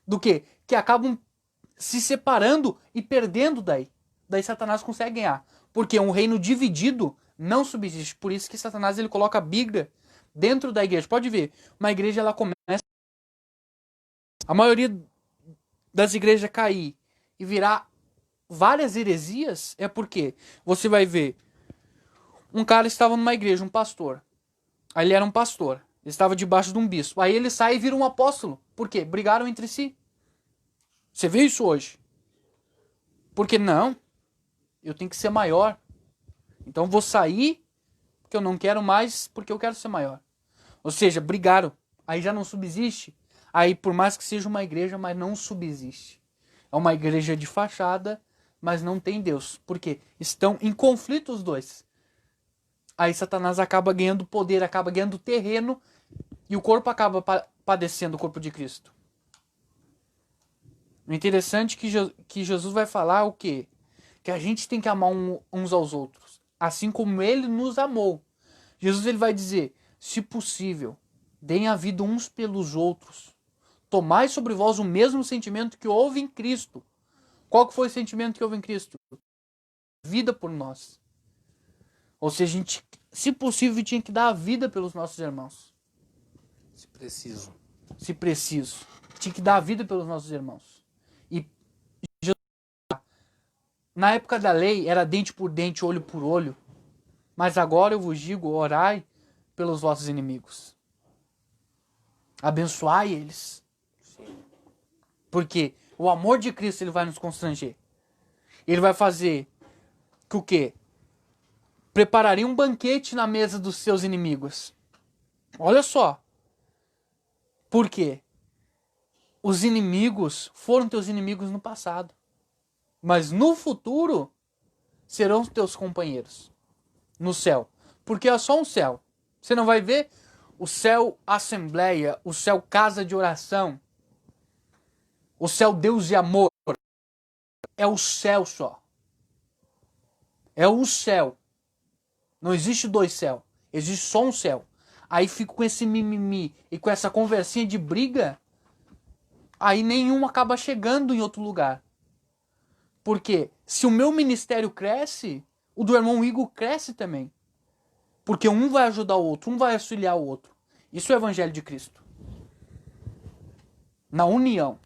do quê? Que acabam se separando e perdendo daí. Daí Satanás consegue ganhar. Porque um reino dividido não subsiste. Por isso que Satanás ele coloca a briga dentro da igreja. Pode ver, uma igreja ela começa... A maioria das igrejas cair e virar várias heresias é porque você vai ver um cara estava numa igreja, um pastor. Aí ele era um pastor. Ele estava debaixo de um bispo. Aí ele sai e vira um apóstolo. Por quê? Brigaram entre si. Você vê isso hoje? Porque não, eu tenho que ser maior. Então vou sair porque eu não quero mais, porque eu quero ser maior. Ou seja, brigaram. Aí já não subsiste. Aí por mais que seja uma igreja, mas não subsiste. É uma igreja de fachada, mas não tem Deus. Por quê? Estão em conflito os dois. Aí Satanás acaba ganhando poder, acaba ganhando terreno e o corpo acaba padecendo o corpo de Cristo. O interessante é que Jesus vai falar o quê? Que a gente tem que amar uns aos outros, assim como ele nos amou. Jesus ele vai dizer, se possível, deem a vida uns pelos outros. Tomai sobre vós o mesmo sentimento que houve em Cristo. Qual que foi o sentimento que houve em Cristo? Vida por nós. Ou seja, a gente, se possível, tinha que dar a vida pelos nossos irmãos. Se preciso. Se preciso. Tinha que dar a vida pelos nossos irmãos. E na época da lei era dente por dente, olho por olho. Mas agora eu vos digo, orai pelos vossos inimigos. Abençoai eles. Sim. Porque o amor de Cristo ele vai nos constranger. Ele vai fazer que o quê? Prepararia um banquete na mesa dos seus inimigos. Olha só. Por quê? Os inimigos foram teus inimigos no passado. Mas no futuro serão teus companheiros. No céu. Porque é só um céu. Você não vai ver o céu assembleia, o céu casa de oração, o céu Deus e amor. É o céu só. É o céu. Não existe dois céus. Existe só um céu. Aí fico com esse mimimi e com essa conversinha de briga. Aí nenhum acaba chegando em outro lugar. Porque se o meu ministério cresce, o do irmão Igor cresce também. Porque um vai ajudar o outro, um vai auxiliar o outro. Isso é o evangelho de Cristo. Na união.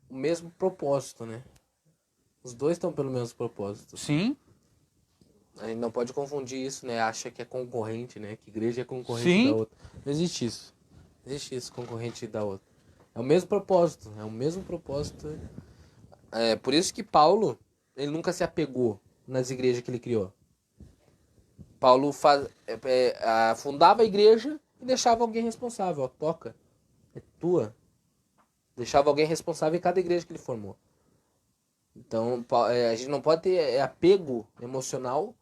O mesmo propósito, né? Os dois estão pelo mesmo propósito. Sim. A gente não pode confundir isso, né? Acha que é concorrente, né? Que igreja é concorrente Sim. da outra. Não existe isso. Não existe isso, concorrente da outra. É o mesmo propósito. É o mesmo propósito. É por isso que Paulo, ele nunca se apegou nas igrejas que ele criou. Paulo fundava a igreja e deixava alguém responsável. Ó, toca. É tua. Deixava alguém responsável em cada igreja que ele formou. Então, a gente não pode ter apego emocional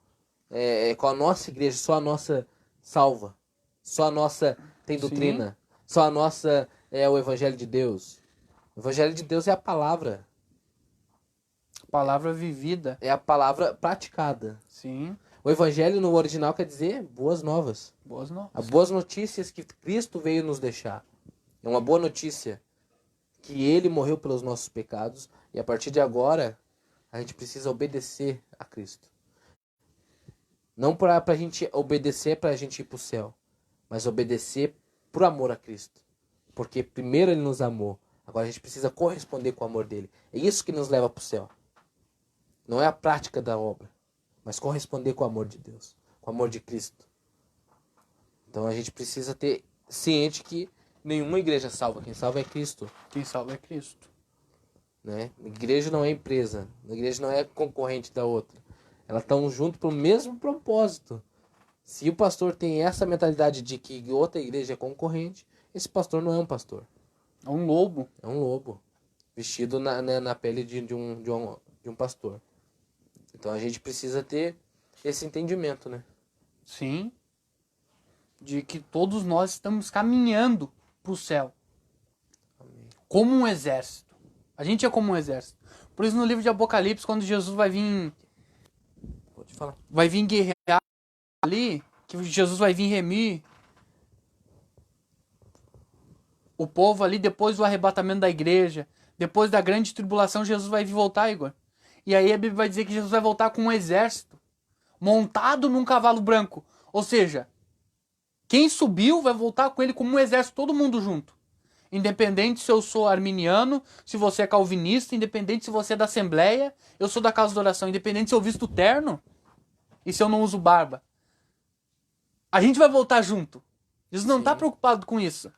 com a nossa igreja, só a nossa salva. Só a nossa tem doutrina. Sim. Só a nossa é o evangelho de Deus. O evangelho de Deus é a palavra. Palavra vivida. É a palavra praticada. Sim. O evangelho no original quer dizer boas novas. Boas novas. As boas notícias que Cristo veio nos deixar. É uma boa notícia que ele morreu pelos nossos pecados e a partir de agora a gente precisa obedecer a Cristo. Não para a gente obedecer para a gente ir para o céu, mas obedecer por amor a Cristo. Porque primeiro ele nos amou, agora a gente precisa corresponder com o amor dele. É isso que nos leva para o céu. Não é a prática da obra, mas corresponder com o amor de Deus, com o amor de Cristo. Então a gente precisa ter ciente que Nenhuma igreja salva, quem salva é Cristo. Quem salva é Cristo. Né? A igreja não é empresa, a igreja não é concorrente da outra. Elas estão junto para o mesmo propósito. Se o pastor tem essa mentalidade de que outra igreja é concorrente, esse pastor não é um pastor. É um lobo. É um lobo, vestido na pele de um pastor. Então a gente precisa ter esse entendimento, né? Sim. De que todos nós estamos caminhando para o céu. Amém. Como um exército. A gente é como um exército. Por isso no livro de Apocalipse, quando Jesus vai vir Pode falar. guerrear ali, que Jesus vai vir remir o povo ali depois do arrebatamento da igreja, depois da grande tribulação, Jesus vai vir voltar, Igor. E aí a Bíblia vai dizer que Jesus vai voltar com um exército, montado num cavalo branco. Ou seja, quem subiu vai voltar com ele como um exército, todo mundo junto. Independente se eu sou arminiano, se você é calvinista, independente se você é da Assembleia, eu sou da Casa da Oração, independente se eu visto terno e se eu não uso barba. A gente vai voltar junto. Jesus não está preocupado com isso.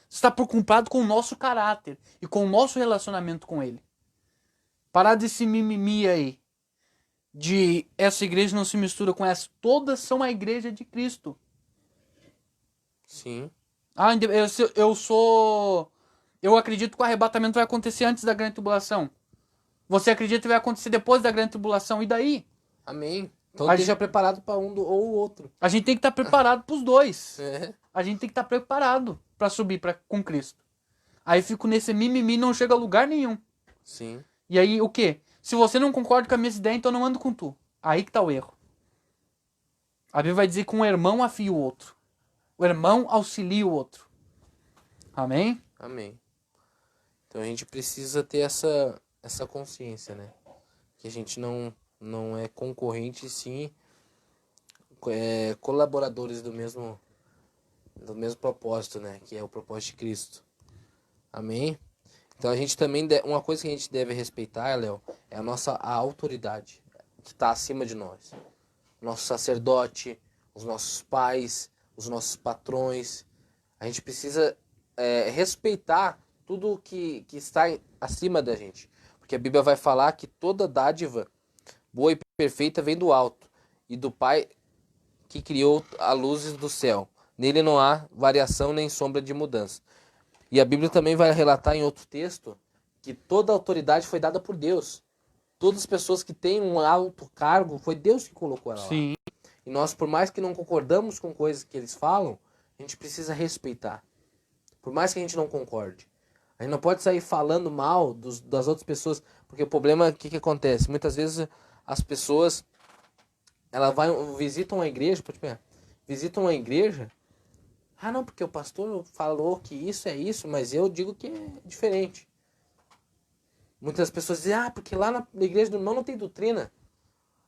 Está preocupado com o nosso caráter e com o nosso relacionamento com ele. Parar desse mimimi aí. De essa igreja não se mistura com essa. Todas são a igreja de Cristo. Sim. Ah, eu acredito que o arrebatamento vai acontecer antes da grande tribulação. Você acredita que vai acontecer depois da grande tribulação. E daí? Amém. Então A esteja gente- preparado para um ou o outro. A gente tem que estar preparado para os dois. É. A gente tem que estar preparado para subir com Cristo. Aí fico nesse mimimi, não chega a lugar nenhum. Sim. E aí o quê? Se você não concorda com a minha ideia, então eu não ando com tu. Aí que tá o erro. A Bíblia vai dizer que um irmão afia o outro. O irmão auxilia o outro. Amém? Amém. Então a gente precisa ter essa consciência, né? Que a gente não é concorrente, sim colaboradores do mesmo propósito, né? Que é o propósito de Cristo. Amém? Então a gente também, uma coisa que a gente deve respeitar, Léo, é a autoridade que está acima de nós. Nosso sacerdote, os nossos pais, os nossos patrões. A gente precisa respeitar tudo que está acima da gente. Porque a Bíblia vai falar que toda dádiva boa e perfeita vem do alto e do Pai que criou as luzes do céu. Nele não há variação nem sombra de mudança. E a Bíblia também vai relatar em outro texto que toda a autoridade foi dada por Deus. Todas as pessoas que têm um alto cargo, foi Deus que colocou ela lá. Sim. E nós, por mais que não concordamos com coisas que eles falam, a gente precisa respeitar. Por mais que a gente não concorde. A gente não pode sair falando mal das outras pessoas, porque o problema, o que acontece? Muitas vezes as pessoas, visitam a igreja, visitam a igreja, não, porque o pastor falou que isso é isso, mas eu digo que é diferente. Muitas pessoas dizem, porque lá na igreja do irmão não tem doutrina.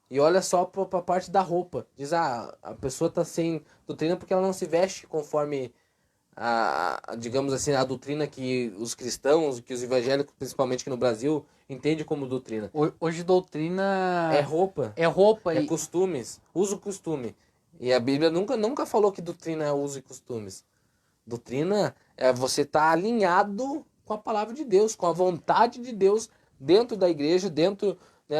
E olha só para a parte da roupa. Diz, a pessoa está sem doutrina porque ela não se veste conforme, digamos assim, a doutrina que os cristãos, que os evangélicos, principalmente aqui no Brasil, entendem como doutrina. Hoje doutrina... É roupa. É roupa. É costumes. Uso costume. E a Bíblia nunca falou que doutrina é uso e costumes. Doutrina é você estar alinhado com a palavra de Deus, com a vontade de Deus dentro da igreja, dentro, né,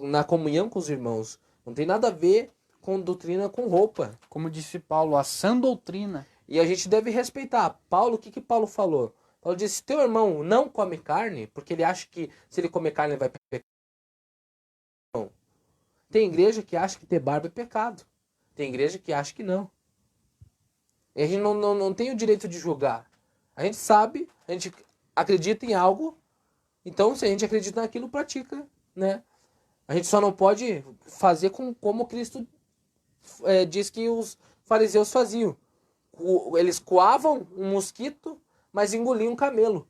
na comunhão com os irmãos. Não tem nada a ver com doutrina com roupa. Como disse Paulo, a sã doutrina. E a gente deve respeitar. Paulo, o que Paulo falou? Paulo disse, teu irmão não come carne, porque ele acha que se ele comer carne ele vai pecar. Não. Tem igreja que acha que ter barba é pecado. Tem igreja que acha que não. E a gente não tem o direito de julgar. A gente sabe, a gente acredita em algo, então se a gente acredita naquilo, pratica, né? A gente só não pode fazer como Cristo diz que os fariseus faziam. Eles coavam um mosquito, mas engoliam um camelo.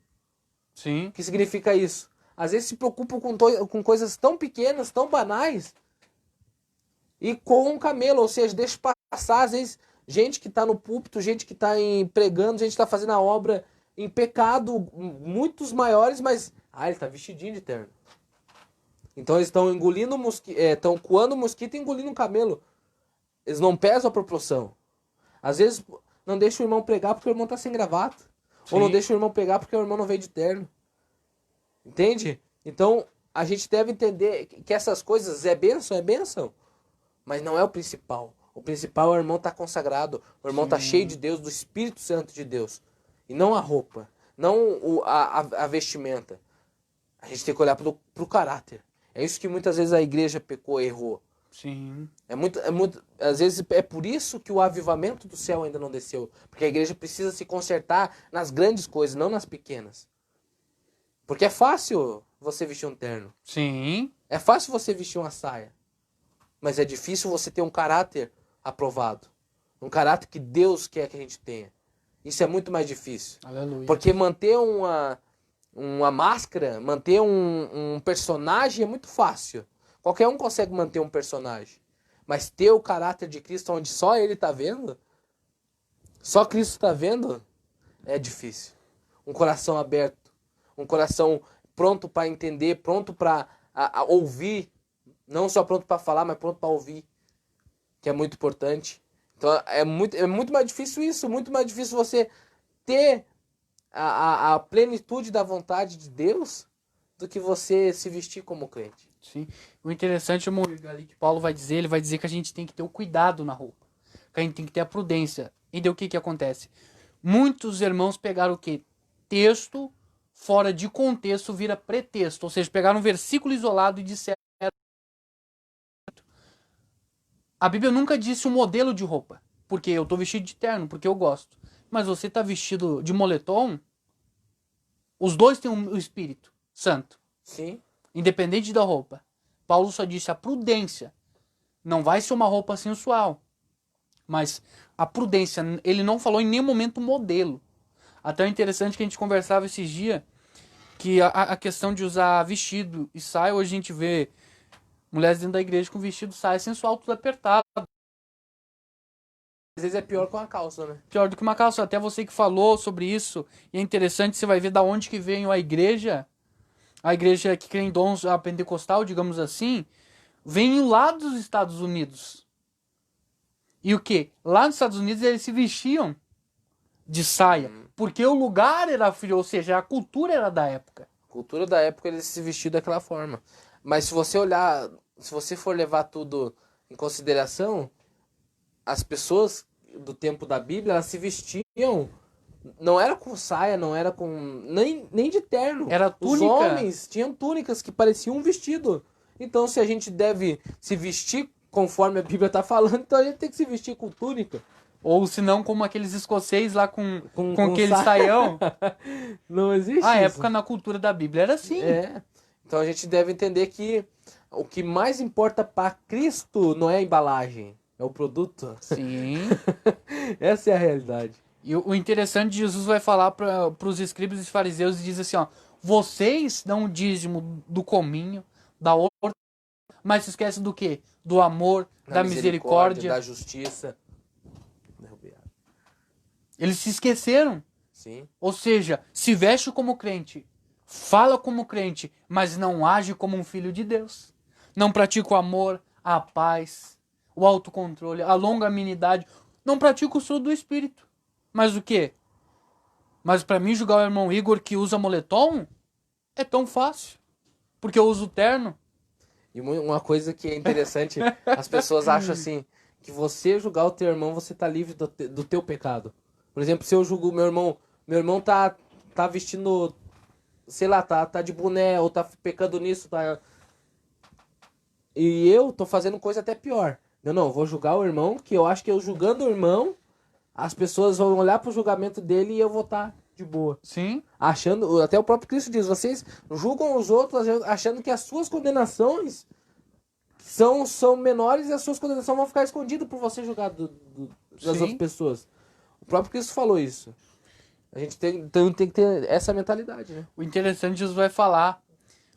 Sim. O que significa isso? Às vezes se preocupam com coisas tão pequenas, tão banais, e com um camelo, ou seja, deixa passar, às vezes, gente que está no púlpito, gente que está pregando, gente que está fazendo a obra em pecado, muitos maiores, mas ele está vestidinho de terno. Então eles estão engolindo estão coando o mosquito e engolindo um camelo. Eles não pesam a proporção. Às vezes não deixa o irmão pregar porque o irmão está sem gravata. Ou não Sim. deixa o irmão pegar porque o irmão não veio de terno. Entende? Então, a gente deve entender que essas coisas é bênção, mas não é o principal. O principal é o irmão estar consagrado, o irmão estar cheio de Sim. Deus, do Espírito Santo de Deus. E não a roupa, não a vestimenta. A gente tem que olhar pro caráter. É isso que muitas vezes a igreja pecou, errou. Sim. Às vezes é por isso que o avivamento do céu ainda não desceu. Porque a igreja precisa se consertar nas grandes coisas, não nas pequenas. Porque é fácil você vestir um terno. Sim. É fácil você vestir uma saia. Mas é difícil você ter um caráter aprovado. Um caráter que Deus quer que a gente tenha. Isso é muito mais difícil. Aleluia. Porque manter uma máscara, manter um personagem é muito fácil. Qualquer um consegue manter um personagem. Mas ter o caráter de Cristo onde só Ele está vendo, só Cristo está vendo, é difícil. Um coração aberto, um coração pronto para entender, pronto para ouvir, não só pronto para falar, mas pronto para ouvir, que é muito importante. Então é muito mais difícil isso, muito mais difícil você ter a plenitude da vontade de Deus do que você se vestir como crente. Sim. O interessante, amor, ali que Paulo vai dizer, ele vai dizer que a gente tem que ter o cuidado na roupa. Que a gente tem que ter a prudência. E daí o que acontece? Muitos irmãos pegaram o quê? Texto fora de contexto vira pretexto. Ou seja, pegaram um versículo isolado e disseram. A Bíblia nunca disse um modelo de roupa. Porque eu tô vestido de terno, porque eu gosto. Mas você tá vestido de moletom, os dois têm o Espírito Santo. Sim. Independente da roupa. Paulo só disse a prudência. Não vai ser uma roupa sensual. Mas a prudência, ele não falou em nenhum momento modelo. Até é interessante que a gente conversava esses dias que a questão de usar vestido e saia, hoje a gente vê mulheres dentro da igreja com vestido, saia sensual, tudo apertado. Às vezes é pior com a calça, né? Pior do que uma calça. Até você que falou sobre isso. E é interessante, você vai ver da onde que veio a igreja que crê em dons, a pentecostal, digamos assim, vem lá dos Estados Unidos. E o que? Lá nos Estados Unidos eles se vestiam de saia, porque o lugar era frio, ou seja, a cultura era da época. A cultura da época eles se vestiam daquela forma. Mas se você olhar, se você for levar tudo em consideração, as pessoas do tempo da Bíblia, elas se vestiam, não era com saia, não era com nem de terno. Era Os túnica. homens tinham túnicas que pareciam um vestido. Então, se a gente deve se vestir conforme a Bíblia está falando, então a gente tem que se vestir com túnica. Ou se não, como aqueles escoceses lá com aquele saia. saião. Não existe A isso. época na cultura da Bíblia era assim. É. Então a gente deve entender que o que mais importa para Cristo não é a embalagem, é o produto. Sim. Essa é a realidade. E o interessante, Jesus vai falar para os escribas e fariseus e diz assim, ó, vocês dão o dízimo do cominho, da horta, mas se esquecem do quê? Do amor, da misericórdia. Da justiça. Eles se esqueceram. Sim. Ou seja, se veste como crente, fala como crente, mas não age como um filho de Deus. Não pratica o amor, a paz, o autocontrole, a longanimidade. Não pratica o fruto do Espírito. Mas o quê? Mas para mim julgar o irmão Igor que usa moletom é tão fácil. Porque eu uso terno. E uma coisa que é interessante, as pessoas acham assim, que você julgar o teu irmão, você tá livre do teu pecado. Por exemplo, se eu julgo meu irmão tá vestindo, sei lá, tá de boné, ou tá pecando nisso, tá... E eu tô fazendo coisa até pior. Não, vou julgar o irmão, que eu acho que eu julgando o irmão, as pessoas vão olhar pro julgamento dele e eu vou estar de boa. Sim. Achando, até o próprio Cristo diz, vocês julgam os outros achando que as suas condenações são menores e as suas condenações vão ficar escondidas por você julgar das outras pessoas. O próprio Cristo falou isso. A gente tem que ter essa mentalidade, né? O interessante, Jesus vai falar,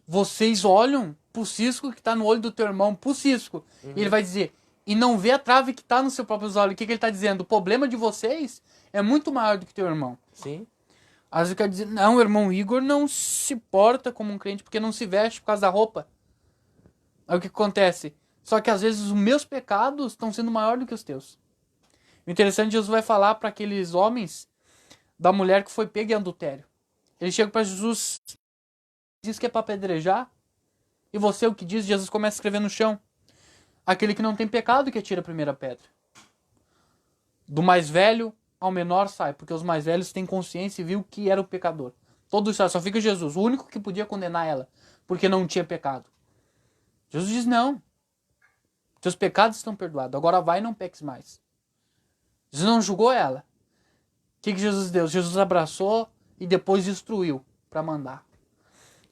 vocês olham pro cisco que tá no olho do teu irmão, pro cisco. E ele vai dizer, e não vê a trave que tá nos seus próprios olhos. O que ele tá dizendo? O problema de vocês é muito maior do que teu irmão. Sim. Às vezes quer dizer, não, o irmão Igor não se porta como um crente porque não se veste por causa da roupa. Aí o que acontece? Só que às vezes os meus pecados estão sendo maiores do que os teus. O interessante, Jesus vai falar para aqueles homens da mulher que foi pega em adultério. Ele chega para Jesus, diz que é para apedrejar. E você o que diz? Jesus começa a escrever no chão. Aquele que não tem pecado que atira a primeira pedra. Do mais velho ao menor sai, porque os mais velhos têm consciência e viu que era o pecador. Todos saem, só fica Jesus, o único que podia condenar ela, porque não tinha pecado. Jesus diz, não. Teus pecados estão perdoados, agora vai e não peques mais. Jesus não julgou ela. O que Jesus deu? Jesus abraçou e depois instruiu para mandar.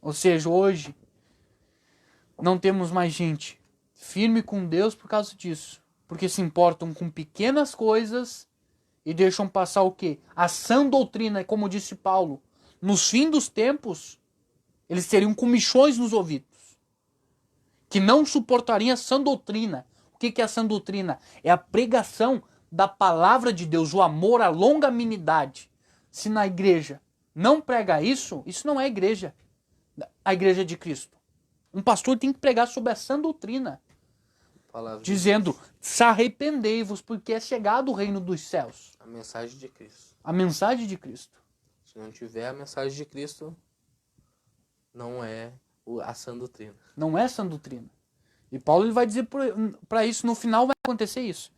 Ou seja, hoje não temos mais gente firme com Deus por causa disso. Porque se importam com pequenas coisas e deixam passar o quê? A sã doutrina, como disse Paulo. Nos fins dos tempos, eles teriam comichões nos ouvidos. Que não suportariam a sã doutrina. O que é a sã doutrina? É a pregação da palavra de Deus, o amor, a longanimidade. Se na igreja não prega isso, isso não é igreja. A igreja de Cristo. Um pastor tem que pregar sobre a sã doutrina. Dizendo, se arrependei-vos, porque é chegado o reino dos céus. A mensagem de Cristo. A mensagem de Cristo. Se não tiver a mensagem de Cristo, não é a sã doutrina. Não é sã doutrina. E Paulo ele vai dizer para isso, no final vai acontecer isso.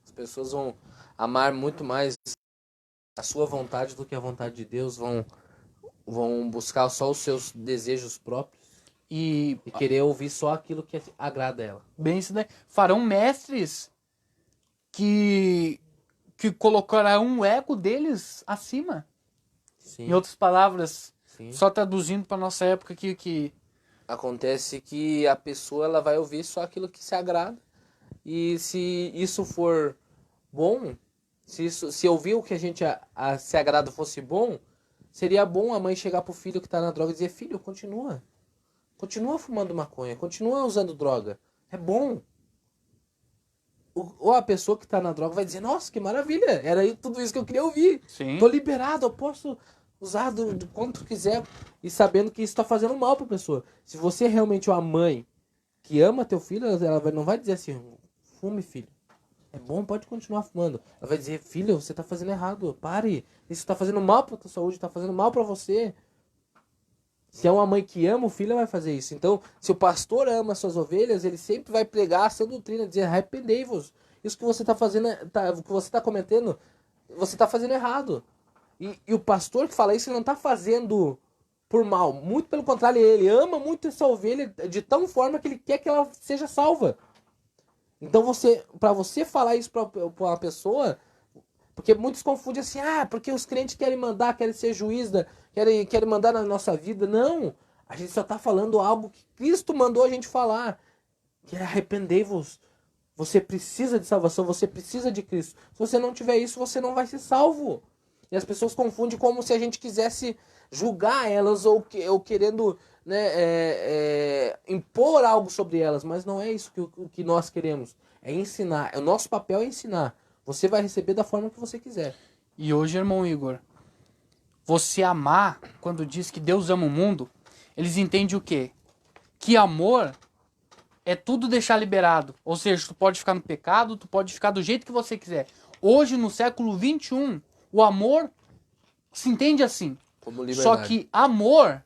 As pessoas vão amar muito mais a sua vontade do que a vontade de Deus, vão buscar só os seus desejos próprios e querer ouvir só aquilo que agrada a ela. Bem, isso daí. Farão mestres que colocarão o ego deles acima. Sim. Em outras palavras, Sim. só traduzindo para nossa época que acontece que a pessoa ela vai ouvir só aquilo que se agrada. E se isso for bom, se ouvir o que a gente se agrada fosse bom, seria bom a mãe chegar pro filho que tá na droga e dizer, filho, continua fumando maconha, continua usando droga, é bom. Ou a pessoa que tá na droga vai dizer, nossa, que maravilha, era tudo isso que eu queria ouvir. Sim. Tô liberado, eu posso usar do quanto quiser e sabendo que isso tá fazendo mal pra pessoa. Se você é realmente uma mãe que ama teu filho, ela não vai dizer assim, fume, filho. É bom, pode continuar fumando. Ela vai dizer, filho, você tá fazendo errado, pare. Isso tá fazendo mal pra tua saúde, tá fazendo mal pra você. Se é uma mãe que ama o filho, ela vai fazer isso. Então, se o pastor ama as suas ovelhas, ele sempre vai pregar a sã doutrina, dizer, arrependei-vos. Isso que você tá fazendo, o que você tá cometendo, você tá fazendo errado. E o pastor que fala isso, ele não tá fazendo por mal. Muito pelo contrário, ele ama muito essa ovelha de tal forma que ele quer que ela seja salva. Então, para você falar isso pra uma pessoa, porque muitos confundem assim, porque os crentes querem mandar, querem ser juiz, querem mandar na nossa vida. Não, a gente só tá falando algo que Cristo mandou a gente falar, que é arrependei-vos. Você precisa de salvação, você precisa de Cristo. Se você não tiver isso, você não vai ser salvo. E as pessoas confundem como se a gente quisesse julgar elas ou querendo, né, impor algo sobre elas. Mas não é isso que nós queremos. É ensinar. O nosso papel é ensinar. Você vai receber da forma que você quiser. E hoje, irmão Igor, você amar, quando diz que Deus ama o mundo, eles entendem o quê? Que amor é tudo deixar liberado. Ou seja, tu pode ficar no pecado, tu pode ficar do jeito que você quiser. Hoje, no século XXI, o amor se entende assim. Como liberdade. Só que amor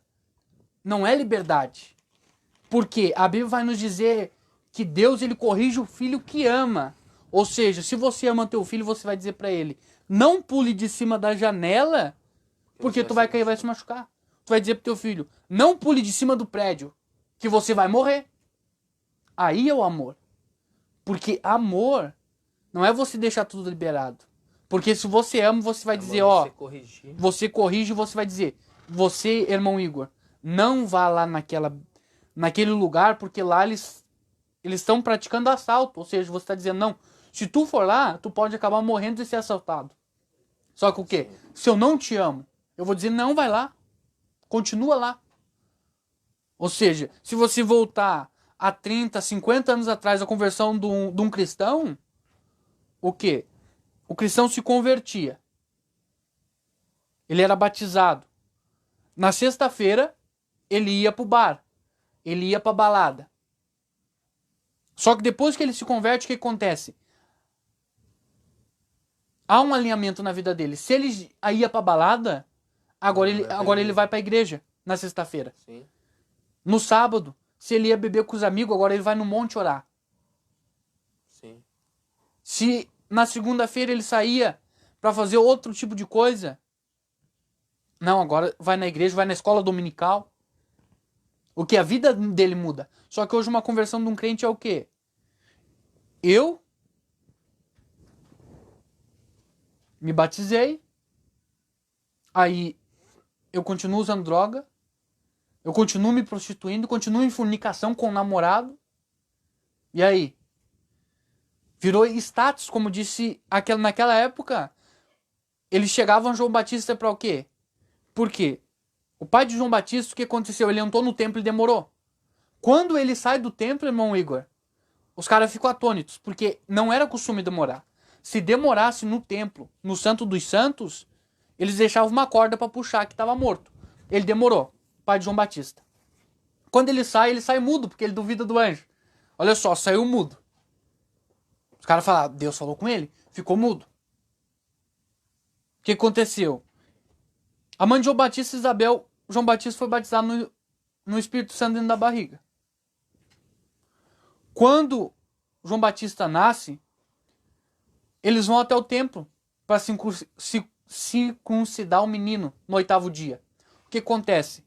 não é liberdade. Porque a Bíblia vai nos dizer que Deus ele corrige o filho que ama. Ou seja, se você ama teu filho, você vai dizer pra ele, não pule de cima da janela, porque tu vai cair e vai se machucar. Tu vai dizer pro teu filho, não pule de cima do prédio, que você vai morrer. Aí é o amor. Porque amor não é você deixar tudo liberado. Porque se você ama, você vai dizer, você corrige, você vai dizer, você, irmão Igor, não vá lá naquele lugar, porque lá eles estão praticando assalto. Ou seja, você está dizendo, não, se tu for lá, tu pode acabar morrendo e ser assaltado. Só que o quê? Se eu não te amo, eu vou dizer, não, vai lá. Continua lá. Ou seja, se você voltar a 30, 50 anos atrás a conversão de um cristão, o quê? O cristão se convertia. Ele era batizado. Na sexta-feira, ele ia pro bar. Ele ia pra balada. Só que depois que ele se converte, o que acontece? há um alinhamento na vida dele. Se ele ia pra balada, agora ele vai pra igreja na sexta-feira. Sim. No sábado, se ele ia beber com os amigos, agora ele vai no monte orar. Sim. Se na segunda-feira ele saía pra fazer outro tipo de coisa, não, agora vai na igreja, vai na escola dominical. O que? A vida dele muda. Só que hoje uma conversão de um crente é o quê? Eu me batizei, aí eu continuo usando droga, eu continuo me prostituindo, continuo em fornicação com o namorado, e aí? Virou status, como disse naquela época, eles chegavam a João Batista para o quê? Por quê? O pai de João Batista, o que aconteceu? Ele entrou no templo e demorou. Quando ele sai do templo, irmão Igor, os caras ficam atônitos, porque não era costume demorar. Se demorasse no templo, no Santo dos Santos, eles deixavam uma corda para puxar que estava morto. Ele demorou, pai de João Batista. Quando ele sai mudo, porque ele duvida do anjo. Olha só, saiu mudo. Os caras falaram, Deus falou com ele, ficou mudo. O que aconteceu? A mãe de João Batista, Isabel, João Batista foi batizado no Espírito Santo dentro da barriga. Quando João Batista nasce, eles vão até o templo para circuncidar o menino no 8º dia. O que acontece?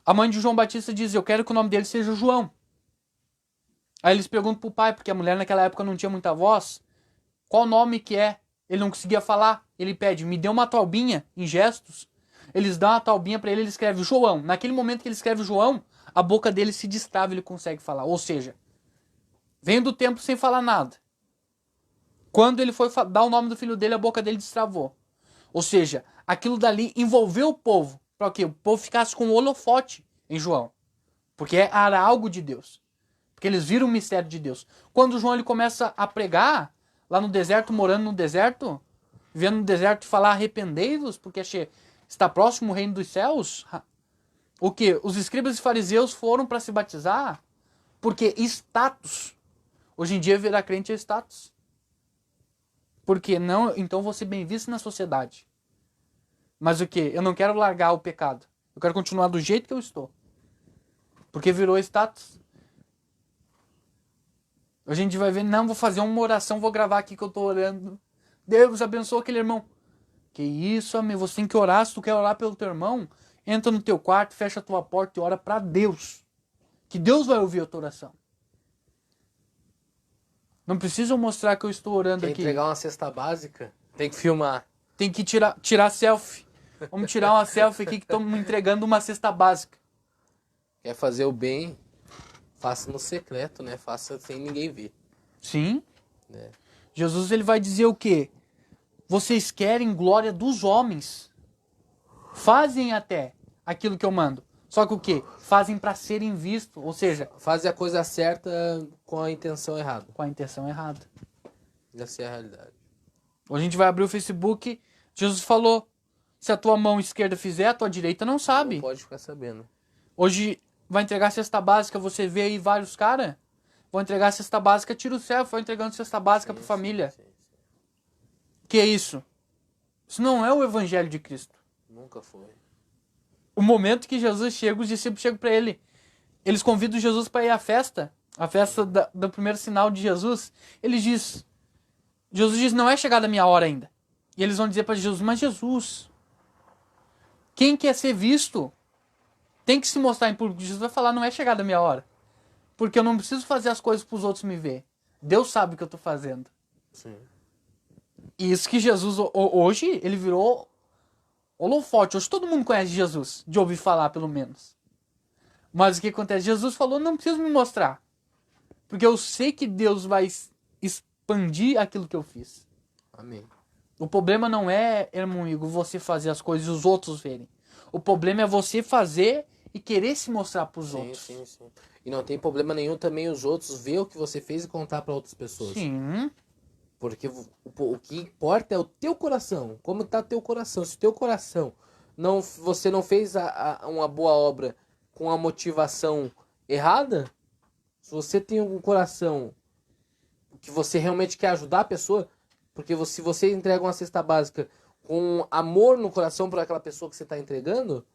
A mãe de João Batista diz, eu quero que o nome dele seja João. Aí eles perguntam pro pai, porque a mulher naquela época não tinha muita voz, qual nome que é? Ele não conseguia falar. Ele pede, me dê uma taubinha em gestos. Eles dão uma taubinha para ele escreve João. Naquele momento que ele escreve João, a boca dele se destrava e ele consegue falar. Ou seja, vem do templo sem falar nada. Quando ele foi dar o nome do filho dele, a boca dele destravou. Ou seja, aquilo dali envolveu o povo. Para que o povo ficasse com o holofote em João. Porque era algo de Deus. Porque eles viram o mistério de Deus. Quando João ele começa a pregar, lá no deserto, morando no deserto, vivendo no deserto e falar arrependei-vos, porque está próximo o reino dos céus. O que? Os escribas e fariseus foram para se batizar porque status. Hoje em dia virar crente é status. Porque não, então vou ser bem visto na sociedade. Mas o que? Eu não quero largar o pecado. Eu quero continuar do jeito que eu estou. Porque virou status. A gente vai ver, não, vou fazer uma oração, vou gravar aqui que eu tô orando. Deus abençoe aquele irmão. Que isso, amigo, você tem que orar. Se tu quer orar pelo teu irmão, entra no teu quarto, fecha a tua porta e ora para Deus. Que Deus vai ouvir a tua oração. Não precisa mostrar que eu estou orando aqui. Quer entregar uma cesta básica? Tem que filmar. Tem que tirar selfie. Vamos tirar uma selfie aqui que estamos entregando uma cesta básica. Quer fazer o bem, faça no secreto, né? Faça sem ninguém ver. Sim. Né? Jesus ele vai dizer o quê? Vocês querem glória dos homens. Fazem até aquilo que eu mando. Só que o quê? Fazem para serem vistos. Ou seja, fazem a coisa certa com a intenção errada. Com a intenção errada. Essa é a realidade. Hoje a gente vai abrir o Facebook. Jesus falou, se a tua mão esquerda fizer, a tua direita não sabe. Não pode ficar sabendo. Hoje vai entregar a cesta básica, você vê aí vários caras. Vão entregar a cesta básica, tira o selfie, vai entregando cesta básica para família. Sim. Que é isso? Isso não é o evangelho de Cristo. Nunca foi. O momento que Jesus chega, os discípulos chegam para ele. Eles convidam Jesus para ir à festa. A festa do primeiro sinal de Jesus. Jesus diz, não é chegada a minha hora ainda. E eles vão dizer para Jesus, mas Jesus, quem quer ser visto tem que se mostrar em público. Jesus vai falar, não é chegada a minha hora. Porque eu não preciso fazer as coisas para os outros me ver. Deus sabe o que eu estou fazendo. Sim. E isso que Jesus, hoje, ele virou holofote. Hoje todo mundo conhece Jesus, de ouvir falar pelo menos. Mas o que acontece? Jesus falou, não preciso me mostrar. Porque eu sei que Deus vai expandir aquilo que eu fiz. Amém. O problema não é, irmão Igor, você fazer as coisas e os outros verem. O problema é você fazer e querer se mostrar para os outros. Sim. E não tem problema nenhum também os outros ver o que você fez e contar para outras pessoas. Sim. Porque o que importa é o teu coração. Como está teu coração. Se o teu coração, você não fez uma boa obra com a motivação errada, se você tem um coração que você realmente quer ajudar a pessoa, Porque se você entrega uma cesta básica com amor no coração para aquela pessoa que você está entregando,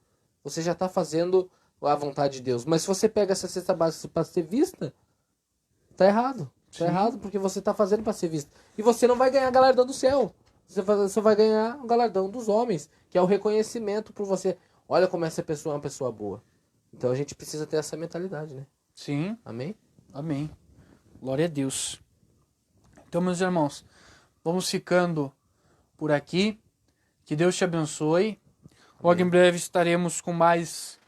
você já está fazendo a vontade de Deus. Mas se você pega essa cesta básica para ser vista, tá errado. Tá errado porque você está fazendo para ser vista. E você não vai ganhar galardão do céu. Você só vai ganhar o galardão dos homens, que é o reconhecimento por você. Olha como essa pessoa é uma pessoa boa. Então a gente precisa ter essa mentalidade, né? Sim. Amém? Amém. Glória a Deus. Então, meus irmãos, vamos ficando por aqui. Que Deus te abençoe. Logo em breve estaremos com mais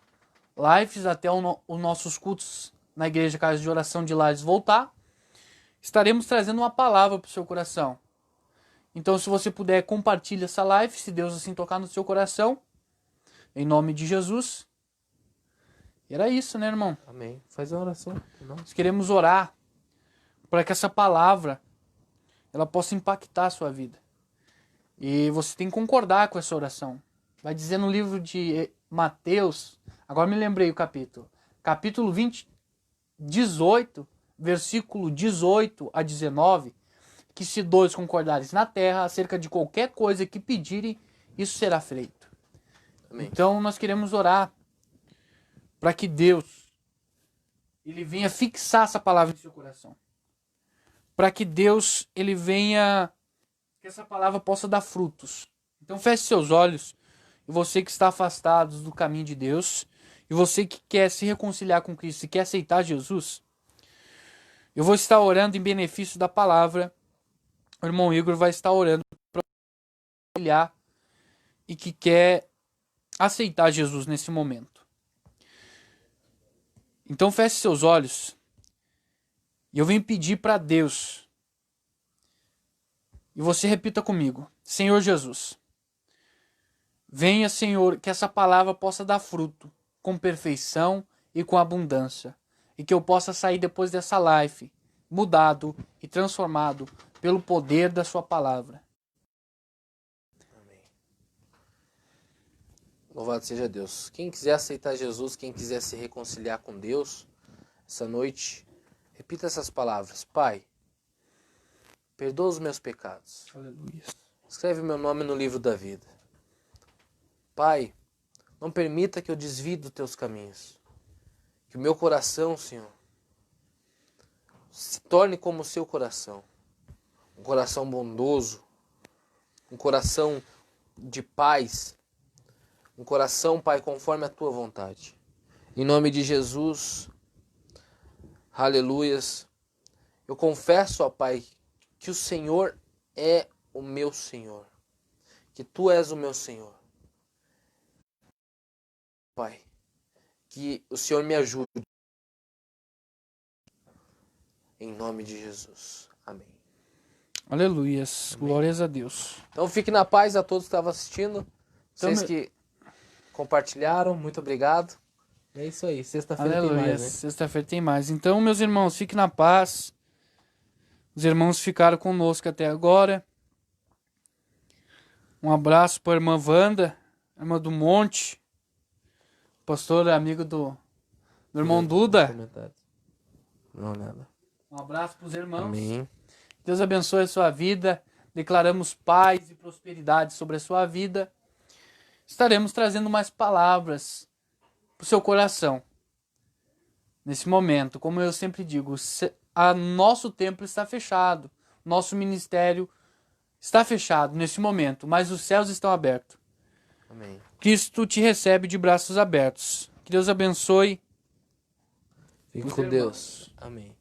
lives até os nossos cultos na Igreja Casa de Oração de Lages voltar. Estaremos trazendo uma palavra para o seu coração. Então, se você puder, compartilhe essa live, se Deus assim tocar no seu coração. Em nome de Jesus. E era isso, né, irmão? Amém. Faz uma oração. Nós queremos orar para que essa palavra ela possa impactar a sua vida. E você tem que concordar com essa oração. Vai dizer no livro de Mateus, agora me lembrei o capítulo. Capítulo 18, versículo 18 a 19, que se dois concordares na terra acerca de qualquer coisa que pedirem, isso será feito. Amém. Então nós queremos orar para que Deus ele venha fixar essa palavra em seu coração. Para que Deus ele venha, que essa palavra possa dar frutos. Então feche seus olhos. E você que está afastado do caminho de Deus, e você que quer se reconciliar com Cristo e quer aceitar Jesus, eu vou estar orando em benefício da palavra. O irmão Igor vai estar orando para reconciliar e que quer aceitar Jesus nesse momento. Então feche seus olhos. E eu venho pedir para Deus. E você repita comigo. Senhor Jesus. Venha, Senhor, que essa palavra possa dar fruto com perfeição e com abundância. E que eu possa sair depois dessa live mudado e transformado pelo poder da sua palavra. Amém. Louvado seja Deus. Quem quiser aceitar Jesus, quem quiser se reconciliar com Deus, essa noite, repita essas palavras. Pai, perdoa os meus pecados. Aleluia. Escreve meu nome no livro da vida. Pai, não permita que eu desvie dos teus caminhos. Que o meu coração, Senhor, se torne como o seu coração. Um coração bondoso. Um coração de paz. Um coração, Pai, conforme a tua vontade. Em nome de Jesus, aleluias. Eu confesso, ó Pai, que o Senhor é o meu Senhor. Que tu és o meu Senhor. Pai, que o Senhor me ajude. Em nome de Jesus. Amém. Aleluias. Amém. Glórias a Deus. Então fique na paz a todos que estavam assistindo. Vocês que compartilharam, muito obrigado. É isso aí. Sexta-feira tem mais, né? Sexta-feira tem mais. Então, meus irmãos, fiquem na paz. Os irmãos ficaram conosco até agora. Um abraço para a irmã Wanda, irmã do Monte. Pastor, amigo do irmão Duda. Não, nada. Um abraço para os irmãos. Amém. Deus abençoe a sua vida. Declaramos paz e prosperidade sobre a sua vida. Estaremos trazendo mais palavras para o seu coração. Nesse momento, como eu sempre digo, nosso templo está fechado. Nosso ministério está fechado nesse momento, mas os céus estão abertos. Amém. Cristo te recebe de braços abertos. Que Deus abençoe. Fique com Deus. Amém.